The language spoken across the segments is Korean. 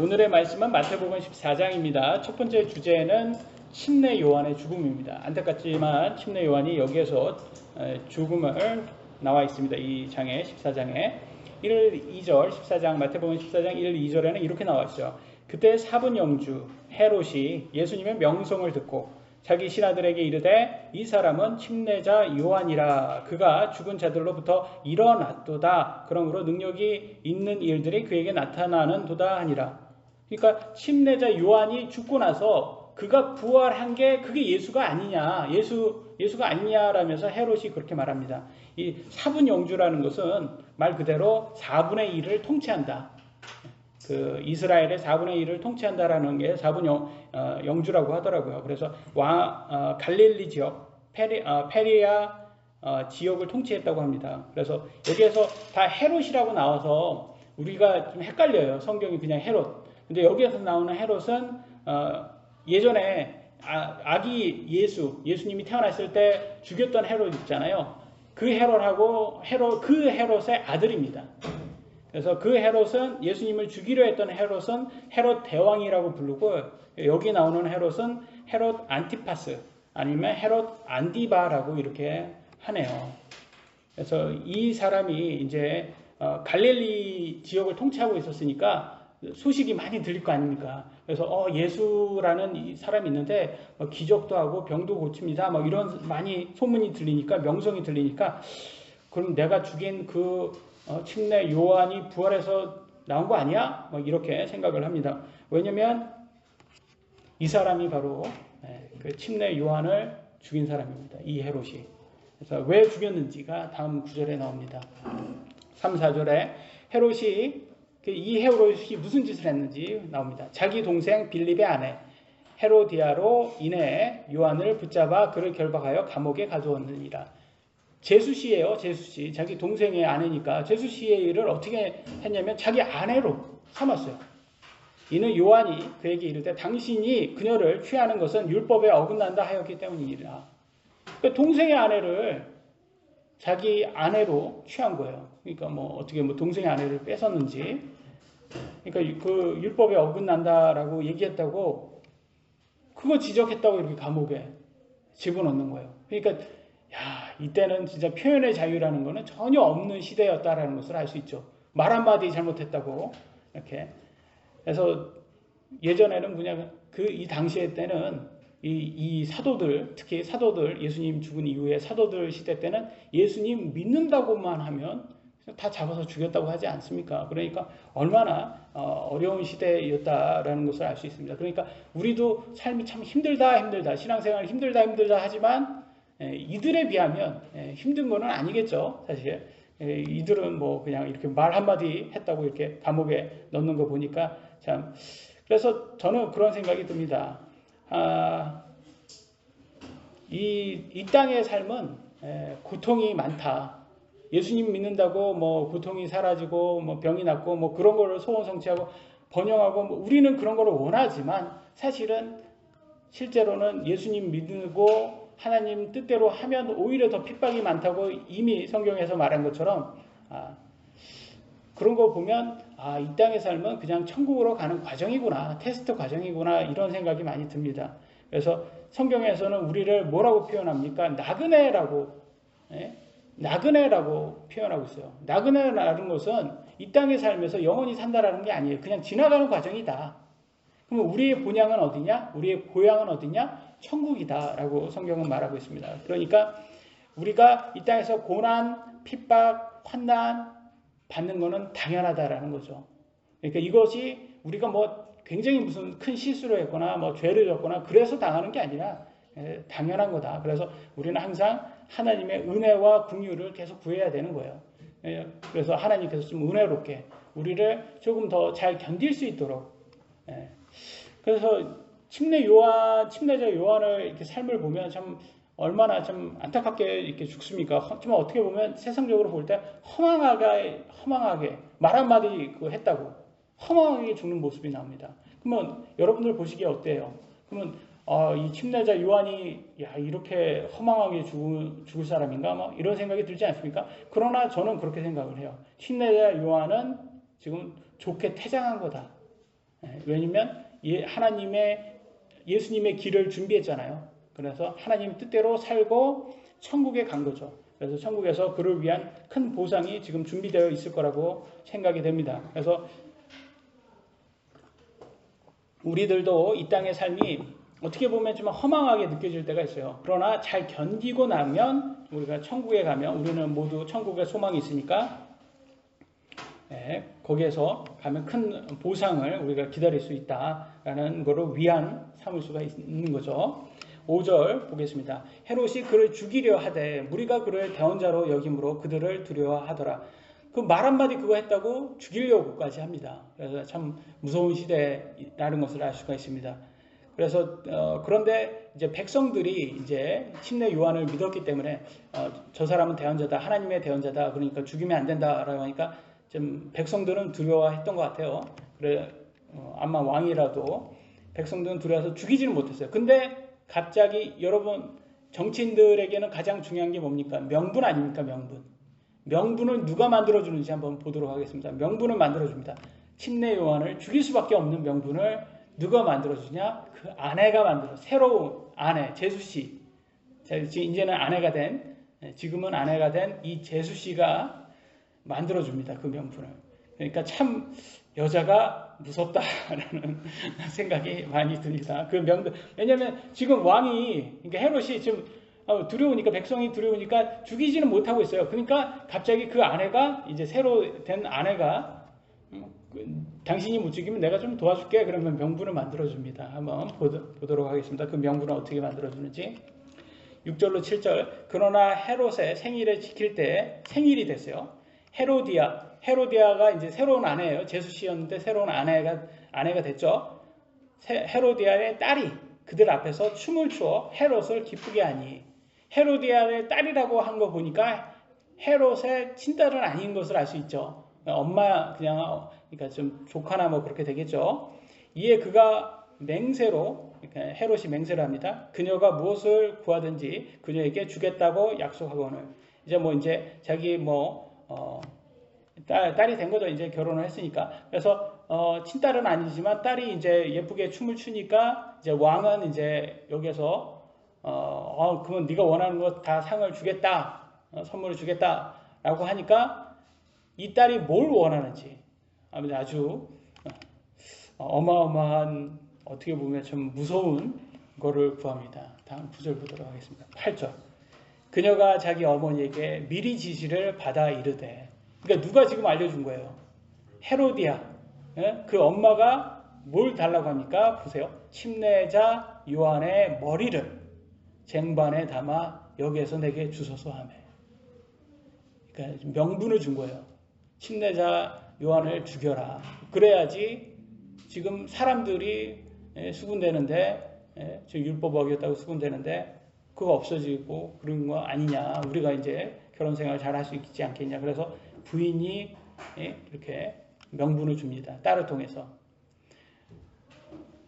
오늘의 말씀은 마태복음 14장입니다. 첫 번째 주제는 침례 요한의 죽음입니다. 안타깝지만 침례 요한이 여기에서 죽음을 나와 있습니다. 이 장에 14장에 1, 2절 14장 마태복음 14장 1, 2절에는 이렇게 나와 있어요. 그때 사분 영주 헤롯이 예수님의 명성을 듣고 자기 신하들에게 이르되 이 사람은 침례자 요한이라. 그가 죽은 자들로부터 일어났도다. 그러므로 능력이 있는 일들이 그에게 나타나는도다 하니라. 그러니까 침례자 요한이 죽고 나서 그가 부활한 게 그게 예수가 아니냐, 예수가 아니냐라면서 헤롯이 그렇게 말합니다. 이 사분 영주라는 것은 말 그대로 4분의 1을 통치한다. 그 이스라엘의 4분의 1을 통치한다라는 게 4분 영주라고 하더라고요. 그래서 갈릴리 지역, 페리아 지역을 통치했다고 합니다. 그래서 여기에서 다 헤롯이라고 나와서 우리가 좀 헷갈려요. 성경이 그냥 헤롯. 근데 여기에서 나오는 헤롯은 예전에 아기 예수님이 태어났을 때 죽였던 헤롯 있잖아요. 그 헤롯의 아들입니다. 그래서 그 헤롯은 예수님을 죽이려 했던 헤롯은 헤롯 대왕이라고 부르고, 여기 나오는 헤롯은 헤롯 안티파스 아니면 헤롯 안디바라고 이렇게 하네요. 그래서 이 사람이 이제 갈릴리 지역을 통치하고 있었으니까 소식이 많이 들릴 거 아닙니까? 그래서 예수라는 이 사람이 있는데 기적도 하고 병도 고칩니다. 이런 많이 소문이 들리니까, 명성이 들리니까, 그럼 내가 죽인 그 침례 요한이 부활해서 나온 거 아니야? 이렇게 생각을 합니다. 왜냐면 이 사람이 바로 그 침례 요한을 죽인 사람입니다. 이 헤롯이. 그래서 왜 죽였는지가 다음 구절에 나옵니다. 3, 4절에 이 헤롯이 무슨 짓을 했는지 나옵니다. 자기 동생 빌립의 아내 헤로디아로 인해 요한을 붙잡아 그를 결박하여 감옥에 가두었느니라. 제수씨예요. 제수씨. 자기 동생의 아내니까 제수씨의 일을 어떻게 했냐면 자기 아내로 삼았어요. 이는 요한이 그에게 이르되 당신이 그녀를 취하는 것은 율법에 어긋난다 하였기 때문이니라. 그러니까 동생의 아내를 자기 아내로 취한 거예요. 그러니까 어떻게 동생의 아내를 뺏었는지. 그러니까 그 율법에 어긋난다라고 얘기했다고, 그거 지적했다고 이렇게 감옥에 집어넣는 거예요. 그러니까 이때는 진짜 표현의 자유라는 거는 전혀 없는 시대였다라는 것을 알 수 있죠. 말 한마디 잘못했다고 이렇게. 그래서 예전에는 그냥 이 당시에 때는 이 사도들, 특히 사도들, 예수님 죽은 이후에 사도들 시대 때는 예수님 믿는다고만 하면 다 잡아서 죽였다고 하지 않습니까? 그러니까 얼마나 어려운 시대였다라는 것을 알 수 있습니다. 그러니까 우리도 삶이 참 힘들다, 신앙생활 힘들다 하지만 이들에 비하면 힘든 거는 아니겠죠, 사실. 이들은 그냥 이렇게 말 한마디 했다고 이렇게 감옥에 넣는 거 보니까 참. 그래서 저는 그런 생각이 듭니다. 이 땅의 삶은 고통이 많다. 예수님 믿는다고 고통이 사라지고 병이 낫고 그런 거를 소원 성취하고 번영하고 우리는 그런 거를 원하지만, 사실은 실제로는 예수님 믿고 하나님 뜻대로 하면 오히려 더 핍박이 많다고 이미 성경에서 말한 것처럼, 그런 거 보면 이 땅의 삶은 그냥 천국으로 가는 과정이구나, 테스트 과정이구나, 이런 생각이 많이 듭니다. 그래서 성경에서는 우리를 뭐라고 표현합니까? 나그네라고 표현하고 있어요. 나그네라는 것은 이 땅의 삶에서 영원히 산다라는 게 아니에요. 그냥 지나가는 과정이다. 그럼 우리의 본향은 어디냐? 우리의 고향은 어디냐? 천국이다라고 성경은 말하고 있습니다. 그러니까 우리가 이 땅에서 고난, 핍박, 환난 받는 것은 당연하다라는 거죠. 그러니까 이것이 우리가 굉장히 무슨 큰 실수를 했거나 죄를 졌거나 그래서 당하는 게 아니라 당연한 거다. 그래서 우리는 항상 하나님의 은혜와 긍휼을 계속 구해야 되는 거예요. 그래서 하나님께서 좀 은혜롭게 우리를 조금 더 잘 견딜 수 있도록. 그래서 침례자 요한을 이렇게 삶을 보면 참 얼마나 좀 안타깝게 이렇게 죽습니까? 정말 어떻게 보면 세상적으로 볼 때 허망하게 말 한마디 했다고 허망하게 죽는 모습이 나옵니다. 그러면 여러분들 보시기에 어때요? 그러면 이 침례자 요한이 이렇게 허망하게 죽을 사람인가? 이런 생각이 들지 않습니까? 그러나 저는 그렇게 생각을 해요. 침례자 요한은 지금 좋게 퇴장한 거다. 왜냐면 예수님의 길을 준비했잖아요. 그래서 하나님 뜻대로 살고 천국에 간 거죠. 그래서 천국에서 그를 위한 큰 보상이 지금 준비되어 있을 거라고 생각이 됩니다. 그래서 우리들도 이 땅의 삶이 어떻게 보면 좀 허망하게 느껴질 때가 있어요. 그러나 잘 견디고 나면 우리가 천국에 가면 우리는 모두 천국에 소망이 있으니까 거기에서 가면 큰 보상을 우리가 기다릴 수 있다라는 거로 위안 삼을 수가 있는 거죠. 5절 보겠습니다. 헤롯이 그를 죽이려 하되 무리가 그를 대언자로 여김으로 그들을 두려워하더라. 그 말 한마디 그거 했다고 죽이려고까지 합니다. 그래서 참 무서운 시대라는 것을 알 수가 있습니다. 그래서 그런데 이제 백성들이 이제 침례 요한을 믿었기 때문에 저 사람은 대언자다, 하나님의 대언자다, 그러니까 죽이면 안 된다라고 하니까 좀 백성들은 두려워했던 것 같아요. 그래 아마 왕이라도 백성들은 두려워서 죽이지는 못했어요. 근데 갑자기 여러분 정치인들에게는 가장 중요한 게 뭡니까? 명분 아닙니까? 명분을 누가 만들어주는지 한번 보도록 하겠습니다. 명분을 만들어줍니다. 침례 요한을 죽일 수밖에 없는 명분을 누가 만들어주냐? 그 아내가 만들어. 새로운 아내 제수씨. 이제는 아내가 된, 지금은 아내가 된 이 제수씨가 만들어줍니다. 그 명분을. 그러니까 참 여자가 무섭다라는 생각이 많이 듭니다. 그 명분. 왜냐하면 지금 왕이, 그러니까 헤롯이 지금 두려우니까, 백성이 두려우니까 죽이지는 못하고 있어요. 그러니까 갑자기 그 아내가, 이제 새로 된 아내가 당신이 못 죽이면 내가 좀 도와줄게. 그러면 명분을 만들어줍니다. 한번 보도록 하겠습니다. 그 명분을 어떻게 만들어주는지. 6절로 7절. 그러나 헤롯의 생일을 지킬 때 생일이 됐어요. 헤로디아가 이제 새로운 아내예요. 제수씨였는데 새로운 아내가 됐죠. 헤로디아의 딸이 그들 앞에서 춤을 추어 헤롯을 기쁘게 하니, 헤로디아의 딸이라고 한 거 보니까 헤롯의 친딸은 아닌 것을 알 수 있죠. 엄마 그러니까 좀 조카나 뭐 그렇게 되겠죠. 이에 그가 맹세로, 그러니까 헤롯이 맹세를 합니다. 그녀가 무엇을 구하든지 그녀에게 주겠다고 약속하고는, 이제 자기 딸이 된 거죠. 이제 결혼을 했으니까. 그래서 친딸은 아니지만 딸이 이제 예쁘게 춤을 추니까 이제 왕은 이제 여기서 그러면 네가 원하는 것 다 상을 주겠다, 선물을 주겠다라고 하니까 이 딸이 뭘 원하는지 아주 어마어마한, 어떻게 보면 좀 무서운 거를 구합니다. 다음 9절 보도록 하겠습니다. 8절. 그녀가 자기 어머니에게 미리 지시를 받아 이르되, 그러니까 누가 지금 알려준 거예요? 헤로디아. 그 엄마가 뭘 달라고 합니까? 보세요. 침례자 요한의 머리를 쟁반에 담아 여기에서 내게 주소서 하며. 그러니까 명분을 준 거예요. 침례자 요한을 죽여라. 그래야지 지금 사람들이 수군대는데, 율법 어겼다고 수군대는데 그거 없어지고 그런 거 아니냐. 우리가 이제 결혼 생활 잘 할 수 있지 않겠냐. 그래서 부인이 이렇게 명분을 줍니다. 딸을 통해서.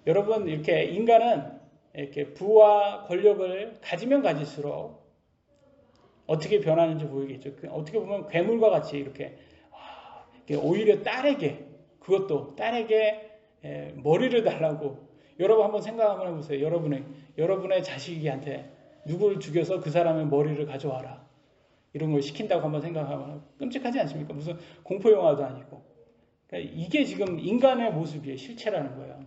여러분, 이렇게 인간은 이렇게 부와 권력을 가지면 가질수록 어떻게 변하는지 보이겠죠. 어떻게 보면 괴물과 같이 이렇게 오히려 딸에게, 그것도 딸에게 머리를 달라고. 여러분 한번 생각 한번 해보세요. 여러분의 자식이한테 누구를 죽여서 그 사람의 머리를 가져와라, 이런 걸 시킨다고 한번 생각하면 끔찍하지 않습니까? 무슨 공포영화도 아니고. 그러니까 이게 지금 인간의 모습이에요. 실체라는 거예요.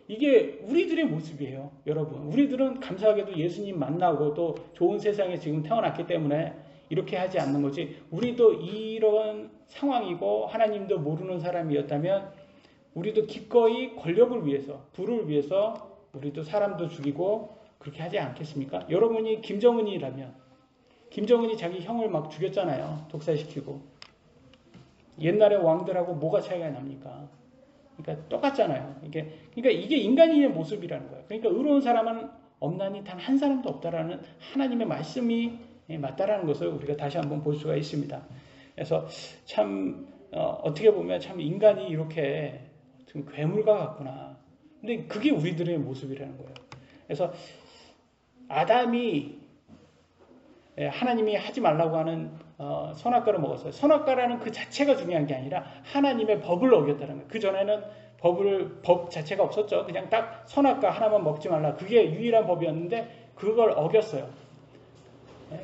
이게 우리들의 모습이에요. 여러분, 우리들은 감사하게도 예수님 만나고 또 좋은 세상에 지금 태어났기 때문에 이렇게 하지 않는 거지. 우리도 이런 상황이고 하나님도 모르는 사람이었다면 우리도 기꺼이 권력을 위해서, 부를 위해서 우리도 사람도 죽이고 그렇게 하지 않겠습니까? 여러분이 김정은이라면, 김정은이 자기 형을 막 죽였잖아요. 독살시키고. 옛날에 왕들하고 뭐가 차이가 납니까? 그러니까 똑같잖아요. 그러니까 이게 인간의 모습이라는 거예요. 그러니까 의로운 사람은 없나니 단 한 사람도 없다라는 하나님의 말씀이 맞다라는 것을 우리가 다시 한번 볼 수가 있습니다. 그래서 참 어떻게 보면 참 인간이 이렇게 좀 괴물과 같구나. 근데 그게 우리들의 모습이라는 거예요. 그래서 아담이 하나님이 하지 말라고 하는 선악과를 먹었어요. 선악과라는 그 자체가 중요한 게 아니라 하나님의 법을 어겼다는 거예요. 그전에는 법 자체가 없었죠. 그냥 딱 선악과 하나만 먹지 말라. 그게 유일한 법이었는데 그걸 어겼어요.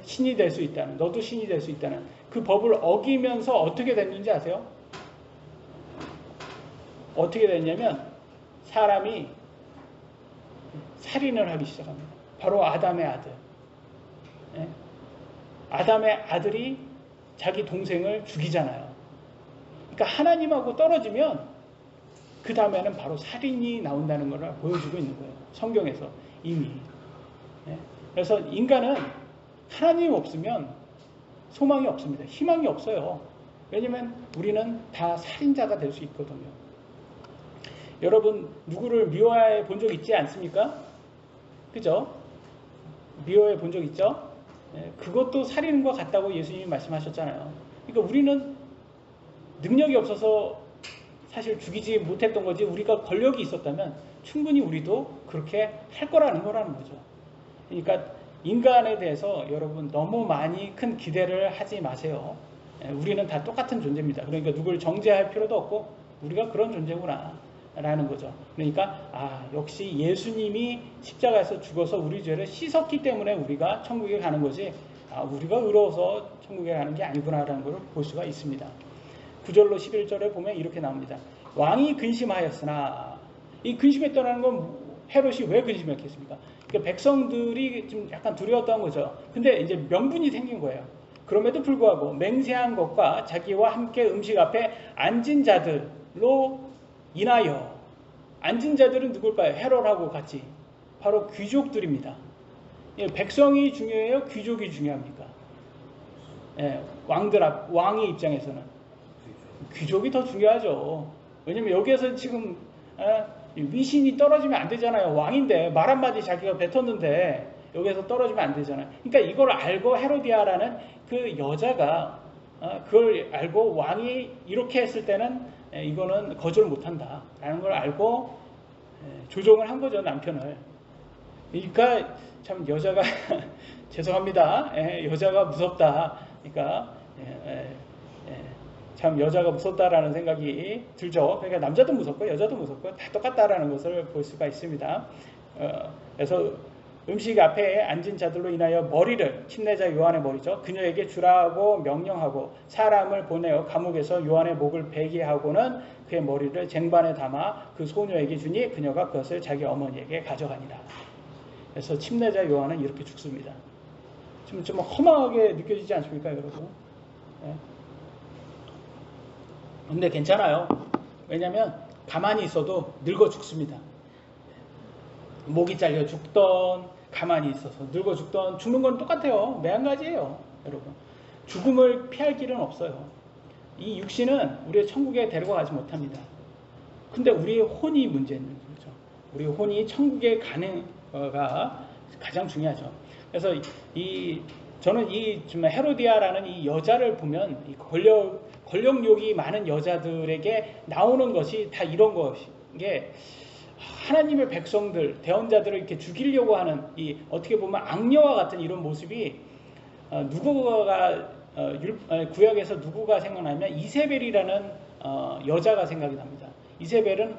신이 될 수 있다는, 너도 신이 될 수 있다는 그 법을 어기면서 어떻게 됐는지 아세요? 어떻게 됐냐면 사람이 살인을 하기 시작합니다. 바로 아담의 아들. 아담의 아들이 자기 동생을 죽이잖아요. 그러니까 하나님하고 떨어지면 그 다음에는 바로 살인이 나온다는 것을 보여주고 있는 거예요. 성경에서 이미. 그래서 인간은 하나님 없으면 소망이 없습니다. 희망이 없어요. 왜냐하면 우리는 다 살인자가 될 수 있거든요. 여러분 누구를 미워해 본 적 있지 않습니까? 그죠? 미워해 본 적 있죠? 그것도 살인과 같다고 예수님이 말씀하셨잖아요. 그러니까 우리는 능력이 없어서 사실 죽이지 못했던 거지, 우리가 권력이 있었다면 충분히 우리도 그렇게 할 거라는 거죠. 그러니까 인간에 대해서 여러분 너무 많이 큰 기대를 하지 마세요. 우리는 다 똑같은 존재입니다. 그러니까 누굴 정죄할 필요도 없고 우리가 그런 존재구나 라는 거죠. 그러니까 역시 예수님이 십자가에서 죽어서 우리 죄를 씻었기 때문에 우리가 천국에 가는 거지, 우리가 의로워서 천국에 가는 게 아니구나 라는 걸 볼 수가 있습니다. 9절로 11절에 보면 이렇게 나옵니다. 왕이 근심하였으나, 이 근심했다는 건 헤롯이 왜 근심했겠습니까? 그러니까 백성들이 좀 약간 두려웠던 거죠. 근데 이제 명분이 생긴 거예요. 그럼에도 불구하고 맹세한 것과 자기와 함께 음식 앞에 앉은 자들로 인하여, 앉은 자들은 누굴까요? 헤롯하고 같이 바로 귀족들입니다. 백성이 중요해요? 귀족이 중요합니까? 왕의 입장에서는 귀족이 더 중요하죠. 왜냐면 여기에서 지금 위신이 떨어지면 안 되잖아요. 왕인데 말 한마디 자기가 뱉었는데 여기에서 떨어지면 안 되잖아요. 그러니까 이걸 알고 헤로디아라는 그 여자가 그걸 알고 왕이 이렇게 했을 때는 이거는 거절을 못한다 라는 걸 알고 조종을 한 거죠, 남편을. 그러니까 참 여자가 죄송합니다. 여자가 무섭다. 그러니까 참 여자가 무섭다라는 생각이 들죠. 그러니까 남자도 무섭고 여자도 무섭고 다 똑같다라는 것을 볼 수가 있습니다. 그래서 음식 앞에 앉은 자들로 인하여 머리를, 침례자 요한의 머리죠, 그녀에게 주라고 명령하고 사람을 보내어 감옥에서 요한의 목을 베게 하고는 그의 머리를 쟁반에 담아 그 소녀에게 주니 그녀가 그것을 자기 어머니에게 가져가니라. 그래서 침례자 요한은 이렇게 죽습니다. 좀 험하게 느껴지지 않습니까, 여러분? 근데 괜찮아요. 왜냐하면 가만히 있어도 늙어 죽습니다. 목이 잘려 죽던, 가만히 있어서 늙어 죽던, 죽는 건 똑같아요. 매한가지예요, 여러분. 죽음을 피할 길은 없어요. 이 육신은 우리의 천국에 데려가지 못합니다. 근데 우리의 혼이 문제인 거죠. 우리 혼이 천국에 가는 거가 가장 중요하죠. 그래서 저는 정말 헤로디아라는 이 여자를 보면 이 권력욕이 많은 여자들에게 나오는 것이 다 이런 것이, 하나님의 백성들, 대언자들을 이렇게 죽이려고 하는 이 어떻게 보면 악녀와 같은 이런 모습이 누구가 구약에서 누구가 생각나면 이세벨이라는 여자가 생각이 납니다. 이세벨은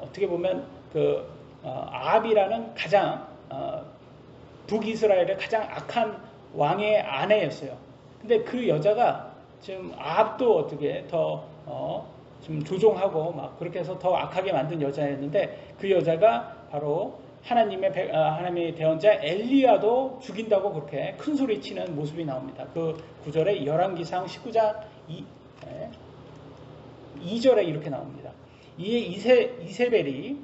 어떻게 보면 그 아합이라는 가장 북이스라엘의 가장 악한 왕의 아내였어요. 근데 그 여자가 지금 아합도 어떻게 더 좀 조종하고 막 그렇게 해서 더 악하게 만든 여자였는데, 그 여자가 바로 하나님의 대언자 엘리야도 죽인다고 그렇게 큰 소리 치는 모습이 나옵니다. 그 구절에 열왕기상 19장 2절에 이렇게 나옵니다. 이에 이세벨이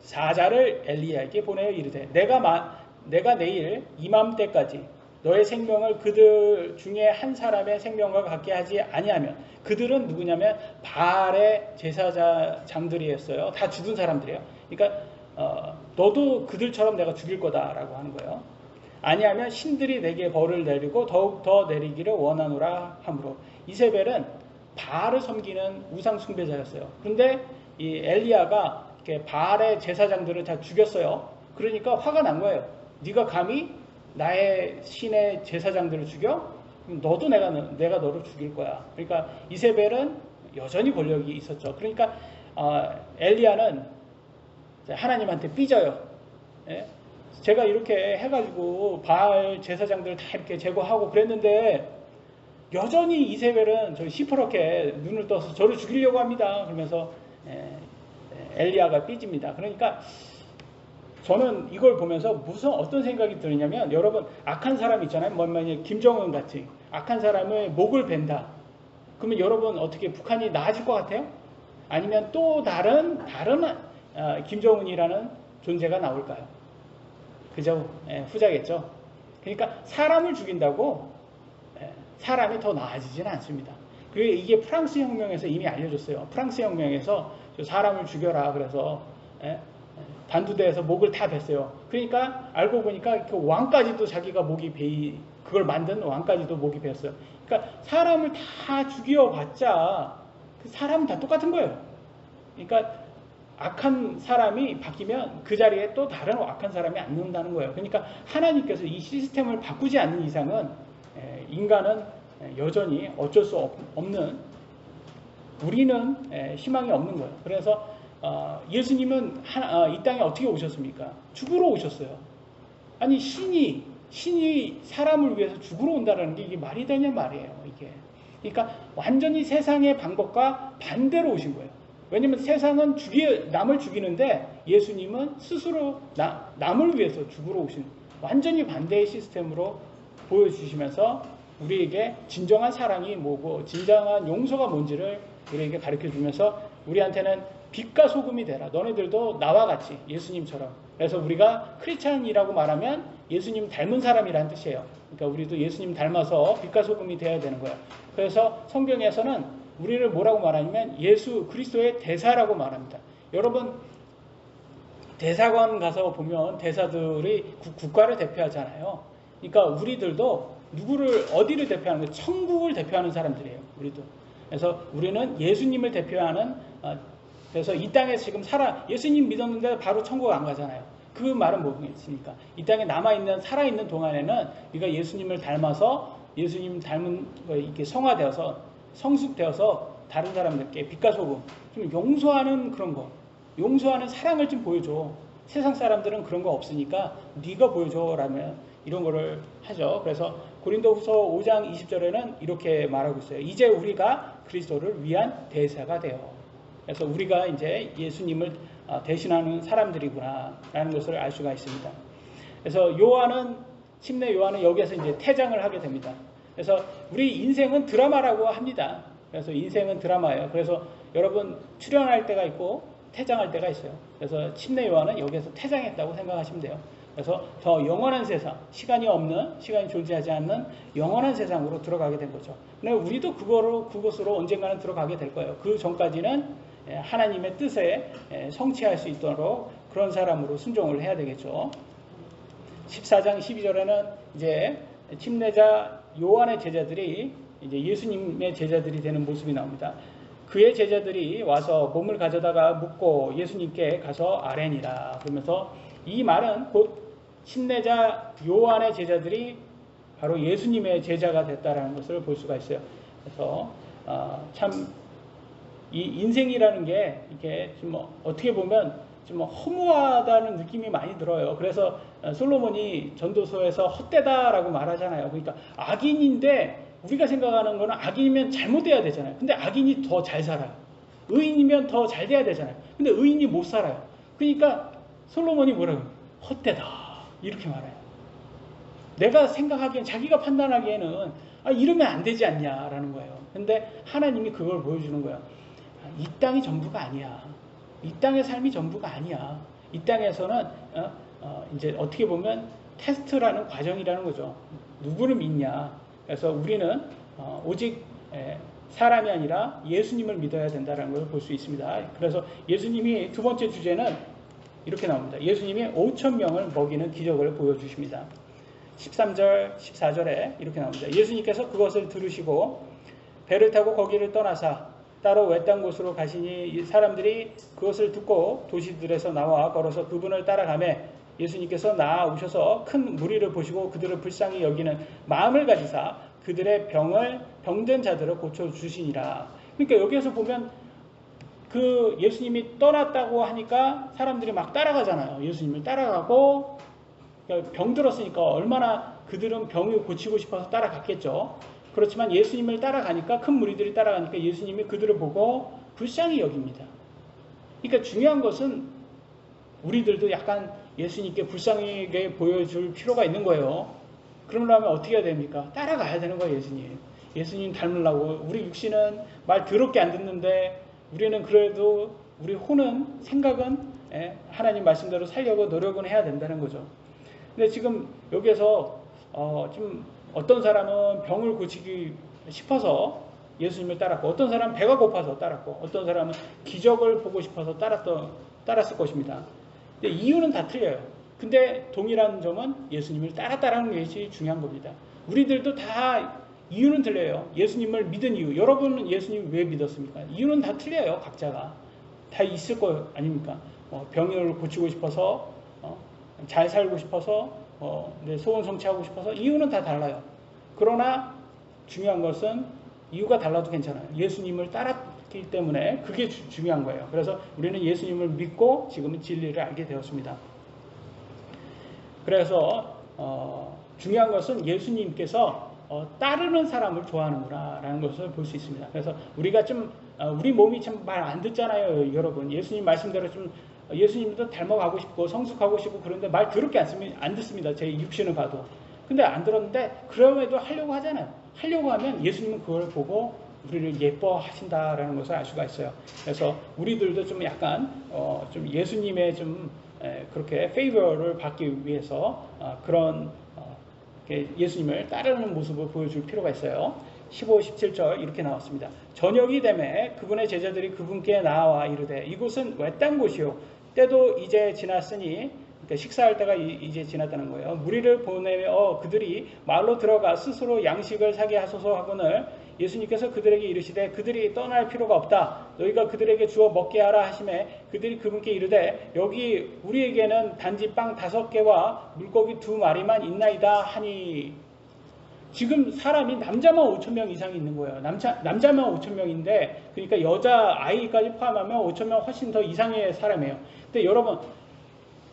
사자를 엘리야에게 보내어 이르되 내가 내일 이맘때까지 너의 생명을 그들 중에 한 사람의 생명과 같게 하지 아니하면, 그들은 누구냐면 바알의 제사장들이었어요. 다 죽은 사람들이에요. 그러니까 너도 그들처럼 내가 죽일 거다라고 하는 거예요. 아니하면 신들이 내게 벌을 내리고 더욱 더 내리기를 원하노라 하므로, 이세벨은 바알을 섬기는 우상 숭배자였어요. 그런데 이 엘리야가 이렇게 바알의 제사장들을 다 죽였어요. 그러니까 화가 난 거예요. 네가 감히 나의 신의 제사장들을 죽여? 너도 내가 너를 죽일 거야. 그러니까 이세벨은 여전히 권력이 있었죠. 그러니까 엘리야는 하나님한테 삐져요. 예? 제가 이렇게 해가지고 바알 제사장들 다 이렇게 제거하고 그랬는데 여전히 이세벨은 저 시퍼렇게 눈을 떠서 저를 죽이려고 합니다. 그러면서 엘리야가 삐집니다. 그러니까 저는 이걸 보면서 무슨 어떤 생각이 드느냐면, 여러분 악한 사람 있잖아요. 만약에 김정은 같이 악한 사람의 목을 벤다. 그러면 여러분 어떻게 북한이 나아질 것 같아요? 아니면 또 다른 김정은이라는 존재가 나올까요? 그죠? 후자겠죠. 그러니까 사람을 죽인다고 사람이 더 나아지지는 않습니다. 그리고 이게 프랑스 혁명에서 이미 알려졌어요. 프랑스 혁명에서 사람을 죽여라 그래서 단두대에서 목을 다 뱄어요. 그러니까 알고 보니까 그 왕까지도 자기가 그걸 만든 왕까지도 목이 베었어요. 그러니까 사람을 다 죽여봤자 그 사람은 다 똑같은 거예요. 그러니까 악한 사람이 바뀌면 그 자리에 또 다른 악한 사람이 앉는다는 거예요. 그러니까 하나님께서 이 시스템을 바꾸지 않는 이상은 인간은 여전히 어쩔 수 없는, 우리는 희망이 없는 거예요. 그래서 예수님은 이 땅에 어떻게 오셨습니까? 죽으러 오셨어요. 아니 신이 사람을 위해서 죽으러 온다는 게 이게 말이 되냐 말이에요. 이게. 그러니까 완전히 세상의 방법과 반대로 오신 거예요. 왜냐하면 세상은 남을 죽이는데 예수님은 스스로 남을 위해서 죽으러 오신 완전히 반대의 시스템으로 보여주시면서 우리에게 진정한 사랑이 뭐고 진정한 용서가 뭔지를 우리에게 가르쳐주면서 우리한테는 빛과 소금이 되라. 너네들도 나와 같이 예수님처럼. 그래서 우리가 크리스찬이라고 말하면 예수님 닮은 사람이라는 뜻이에요. 그러니까 우리도 예수님 닮아서 빛과 소금이 되어야 되는 거예요. 그래서 성경에서는 우리를 뭐라고 말하냐면 예수 그리스도의 대사라고 말합니다. 여러분 대사관 가서 보면 대사들이 국가를 대표하잖아요. 그러니까 우리들도 어디를 대표하는 거예요? 천국을 대표하는 사람들이에요. 우리도. 그래서 우리는 예수님을 대표하는, 그래서 이 땅에서 지금 예수님 믿었는데 바로 천국 안 가잖아요. 그 말은 뭐겠습니까? 이 땅에 살아있는 동안에는 우리가 예수님을 닮아서 예수님 닮은 거 이렇게 성숙되어서 다른 사람들께 빛과 소금, 좀 용서하는 그런 거, 용서하는 사랑을 좀 보여줘. 세상 사람들은 그런 거 없으니까 네가 보여줘라면 이런 거를 하죠. 그래서 고린도후서 5장 20절에는 이렇게 말하고 있어요. 이제 우리가 그리스도를 위한 대사가 되어. 그래서 우리가 이제 예수님을 대신하는 사람들이구나라는 것을 알 수가 있습니다. 그래서 침례 요한은 여기에서 이제 퇴장을 하게 됩니다. 그래서 우리 인생은 드라마라고 합니다. 그래서 인생은 드라마예요. 그래서 여러분 출연할 때가 있고 퇴장할 때가 있어요. 그래서 침례 요한은 여기에서 퇴장했다고 생각하시면 돼요. 그래서 더 영원한 세상, 시간이 존재하지 않는 영원한 세상으로 들어가게 된 거죠. 근데 우리도 그것으로 언젠가는 들어가게 될 거예요. 그 전까지는 하나님의 뜻에 성취할 수 있도록 그런 사람으로 순종을 해야 되겠죠. 14장 12절에는 이제 침례자 요한의 제자들이 이제 예수님의 제자들이 되는 모습이 나옵니다. 그의 제자들이 와서 몸을 가져다가 묻고 예수님께 가서 아뢰니라. 그러면서 이 말은 곧 침례자 요한의 제자들이 바로 예수님의 제자가 됐다라는 것을 볼 수가 있어요. 그래서 참 이 인생이라는 게 이게 좀 어떻게 보면 좀 허무하다는 느낌이 많이 들어요. 그래서 솔로몬이 전도서에서 헛되다라고 말하잖아요. 그러니까 악인인데 우리가 생각하는 거는 악인이면 잘못돼야 되잖아요. 근데 악인이 더 잘 살아요. 의인이면 더 잘 돼야 되잖아요. 근데 의인이 못 살아요. 그러니까 솔로몬이 뭐라고? 헛되다. 이렇게 말해요. 내가 생각하기엔, 자기가 판단하기에는 이러면 안 되지 않냐라는 거예요. 근데 하나님이 그걸 보여주는 거예요. 이 땅이 전부가 아니야. 이 땅의 삶이 전부가 아니야. 이 땅에서는 이제 어떻게 보면 테스트라는 과정이라는 거죠. 누구를 믿냐. 그래서 우리는 오직 사람이 아니라 예수님을 믿어야 된다는 걸 볼 수 있습니다. 그래서 예수님이 두 번째 주제는 이렇게 나옵니다. 예수님이 5,000명을 먹이는 기적을 보여주십니다. 13절, 14절에 이렇게 나옵니다. 예수님께서 그것을 들으시고 배를 타고 거기를 떠나사 따로 외딴 곳으로 가시니 사람들이 그것을 듣고 도시들에서 나와 걸어서 그분을 따라가매 예수님께서 나아오셔서 큰 무리를 보시고 그들을 불쌍히 여기는 마음을 가지사 그들의 병든 자들을 고쳐주시니라. 그러니까 여기에서 보면 그 예수님이 떠났다고 하니까 사람들이 막 따라가잖아요. 예수님을 따라가고 병 들었으니까 얼마나 그들은 병을 고치고 싶어서 따라갔겠죠. 그렇지만 예수님을 따라가니까 큰 무리들이 따라가니까 예수님이 그들을 보고 불쌍히 여깁니다. 그러니까 중요한 것은 우리들도 약간 예수님께 불쌍하게 보여줄 필요가 있는 거예요. 그러려면 어떻게 해야 됩니까? 따라가야 되는 거예요, 예수님. 예수님 닮으려고. 우리 육신은 말 더럽게 안 듣는데 우리는 그래도 우리 혼은, 생각은 하나님 말씀대로 살려고 노력은 해야 된다는 거죠. 근데 지금 여기에서 좀 어떤 사람은 병을 고치기 싶어서 예수님을 따랐고, 어떤 사람은 배가 고파서 따랐고, 어떤 사람은 기적을 보고 싶어서 따랐을 것입니다. 근데 이유는 다 틀려요. 근데 동일한 점은 예수님을 따랐다는 것이 중요한 겁니다. 우리들도 다 이유는 틀려요. 예수님을 믿은 이유. 여러분은 예수님 왜 믿었습니까? 이유는 다 틀려요. 각자가. 다 있을 거 아닙니까? 병을 고치고 싶어서, 잘 살고 싶어서, 내 소원 성취하고 싶어서, 이유는 다 달라요. 그러나 중요한 것은 이유가 달라도 괜찮아요. 예수님을 따랐기 때문에 그게 중요한 거예요. 그래서 우리는 예수님을 믿고 지금은 진리를 알게 되었습니다. 그래서 중요한 것은 예수님께서 따르는 사람을 좋아하는구나 라는 것을 볼 수 있습니다. 그래서 우리가 좀 우리 몸이 참 말 안 듣잖아요, 여러분. 예수님 말씀대로 좀 예수님도 닮아가고 싶고 성숙하고 싶고 그런데 말 더럽게 안 듣습니다. 제 육신을 봐도. 근데 안 들었는데 그럼에도 하려고 하잖아요. 하려고 하면 예수님은 그걸 보고 우리를 예뻐하신다라는 것을 알 수가 있어요. 그래서 우리들도 좀 약간 좀 예수님의 좀 그렇게 페이버를 받기 위해서 그런 예수님을 따르는 모습을 보여줄 필요가 있어요. 15, 17절 이렇게 나왔습니다. 저녁이 되매 그분의 제자들이 그분께 나와 이르되 이곳은 외딴 곳이요 때도 이제 지났으니, 그러니까 식사할 때가 이제 지났다는 거예요. 무리를 보내며 그들이 마을로 들어가 스스로 양식을 사게 하소서 하거늘 예수님께서 그들에게 이르시되 그들이 떠날 필요가 없다. 너희가 그들에게 주어 먹게 하라 하시매 그들이 그분께 이르되 여기 우리에게는 단지 빵 5개와 물고기 2마리만 있나이다 하니. 지금 사람이 남자만 5,000명 이상이 있는 거예요. 남자만 5,000명인데 그러니까 여자 아이까지 포함하면 5,000명 훨씬 더 이상의 사람이에요. 근데 여러분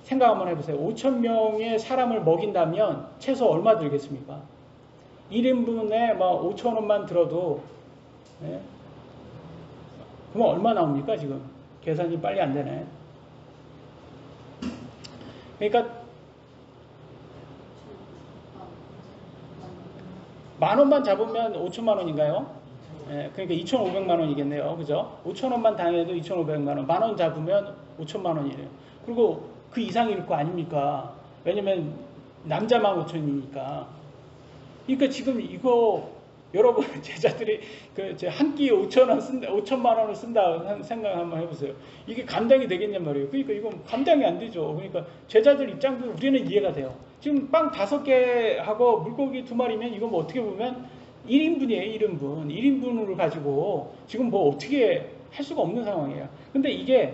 생각 한번 해보세요. 5,000명의 사람을 먹인다면 최소 얼마 들겠습니까? 1인분에 5,000원만 들어도 그럼 얼마 나옵니까 지금? 계산이 빨리 안 되네. 그러니까 10,000원만 잡으면 5천만 원인가요? 그러니까 2,500만 원이겠네요. 그죠? 5,000원만 당해도 2,500만 원. 10,000원 잡으면 5천만 원이래요. 그리고 그 이상일 거 아닙니까? 왜냐면 남자만 5천이니까. 그러니까 지금 이거 여러분 제자들이 한 끼에 5천만 원을 쓴다 생각 한번 해보세요. 이게 감당이 되겠냔 말이에요. 그러니까 이건 감당이 안 되죠. 그러니까 제자들 입장도 우리는 이해가 돼요. 지금 빵 5개 하고 물고기 2마리면 이거 뭐 어떻게 보면 1인분이에요. 1인분. 1인분을 가지고 지금 뭐 어떻게 할 수가 없는 상황이에요. 근데 이게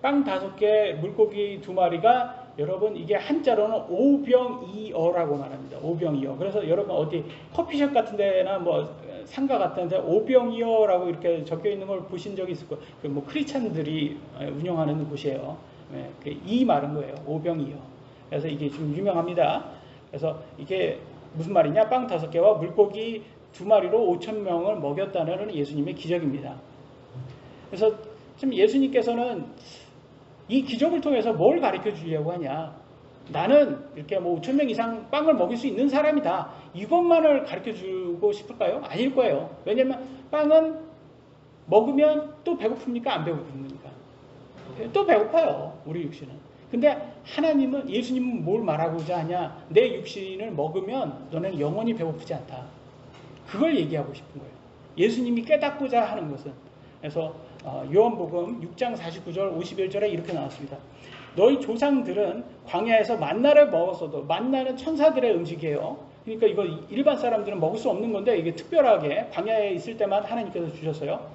빵 5개, 물고기 2마리가 여러분 이게 한자로는 오병이어라고 말합니다. 오병이어. 그래서 여러분 어디 커피숍 같은 데나 뭐 상가 같은 데 오병이어라고 이렇게 적혀 있는 걸 보신 적이 있을 거예요. 그 뭐 크리스찬들이 운영하는 곳이에요. 이 말은 거예요. 오병이어. 그래서 이게 좀 유명합니다. 그래서 이게 무슨 말이냐? 빵 5개와 물고기 2마리로 5,000명을 먹였다는 예수님의 기적입니다. 그래서 지금 예수님께서는 이 기적을 통해서 뭘 가르쳐 주려고 하냐? 나는 이렇게 5,000명 이상 빵을 먹일 수 있는 사람이다. 이것만을 가르쳐 주고 싶을까요? 아닐 거예요. 왜냐면 빵은 먹으면 또 배고픕니까? 안 배고픕니까? 또 배고파요. 우리 육신은. 근데 하나님은, 예수님은 뭘 말하고자 하냐? 내 육신을 먹으면 너는 영원히 배고프지 않다. 그걸 얘기하고 싶은 거예요. 예수님이 깨닫고자 하는 것은. 그래서 요한복음 6장 49절 51절에 이렇게 나왔습니다. 너희 조상들은 광야에서 만나를 먹었어도, 만나는 천사들의 음식이에요. 그러니까 이거 일반 사람들은 먹을 수 없는 건데 이게 특별하게 광야에 있을 때만 하나님께서 주셨어요.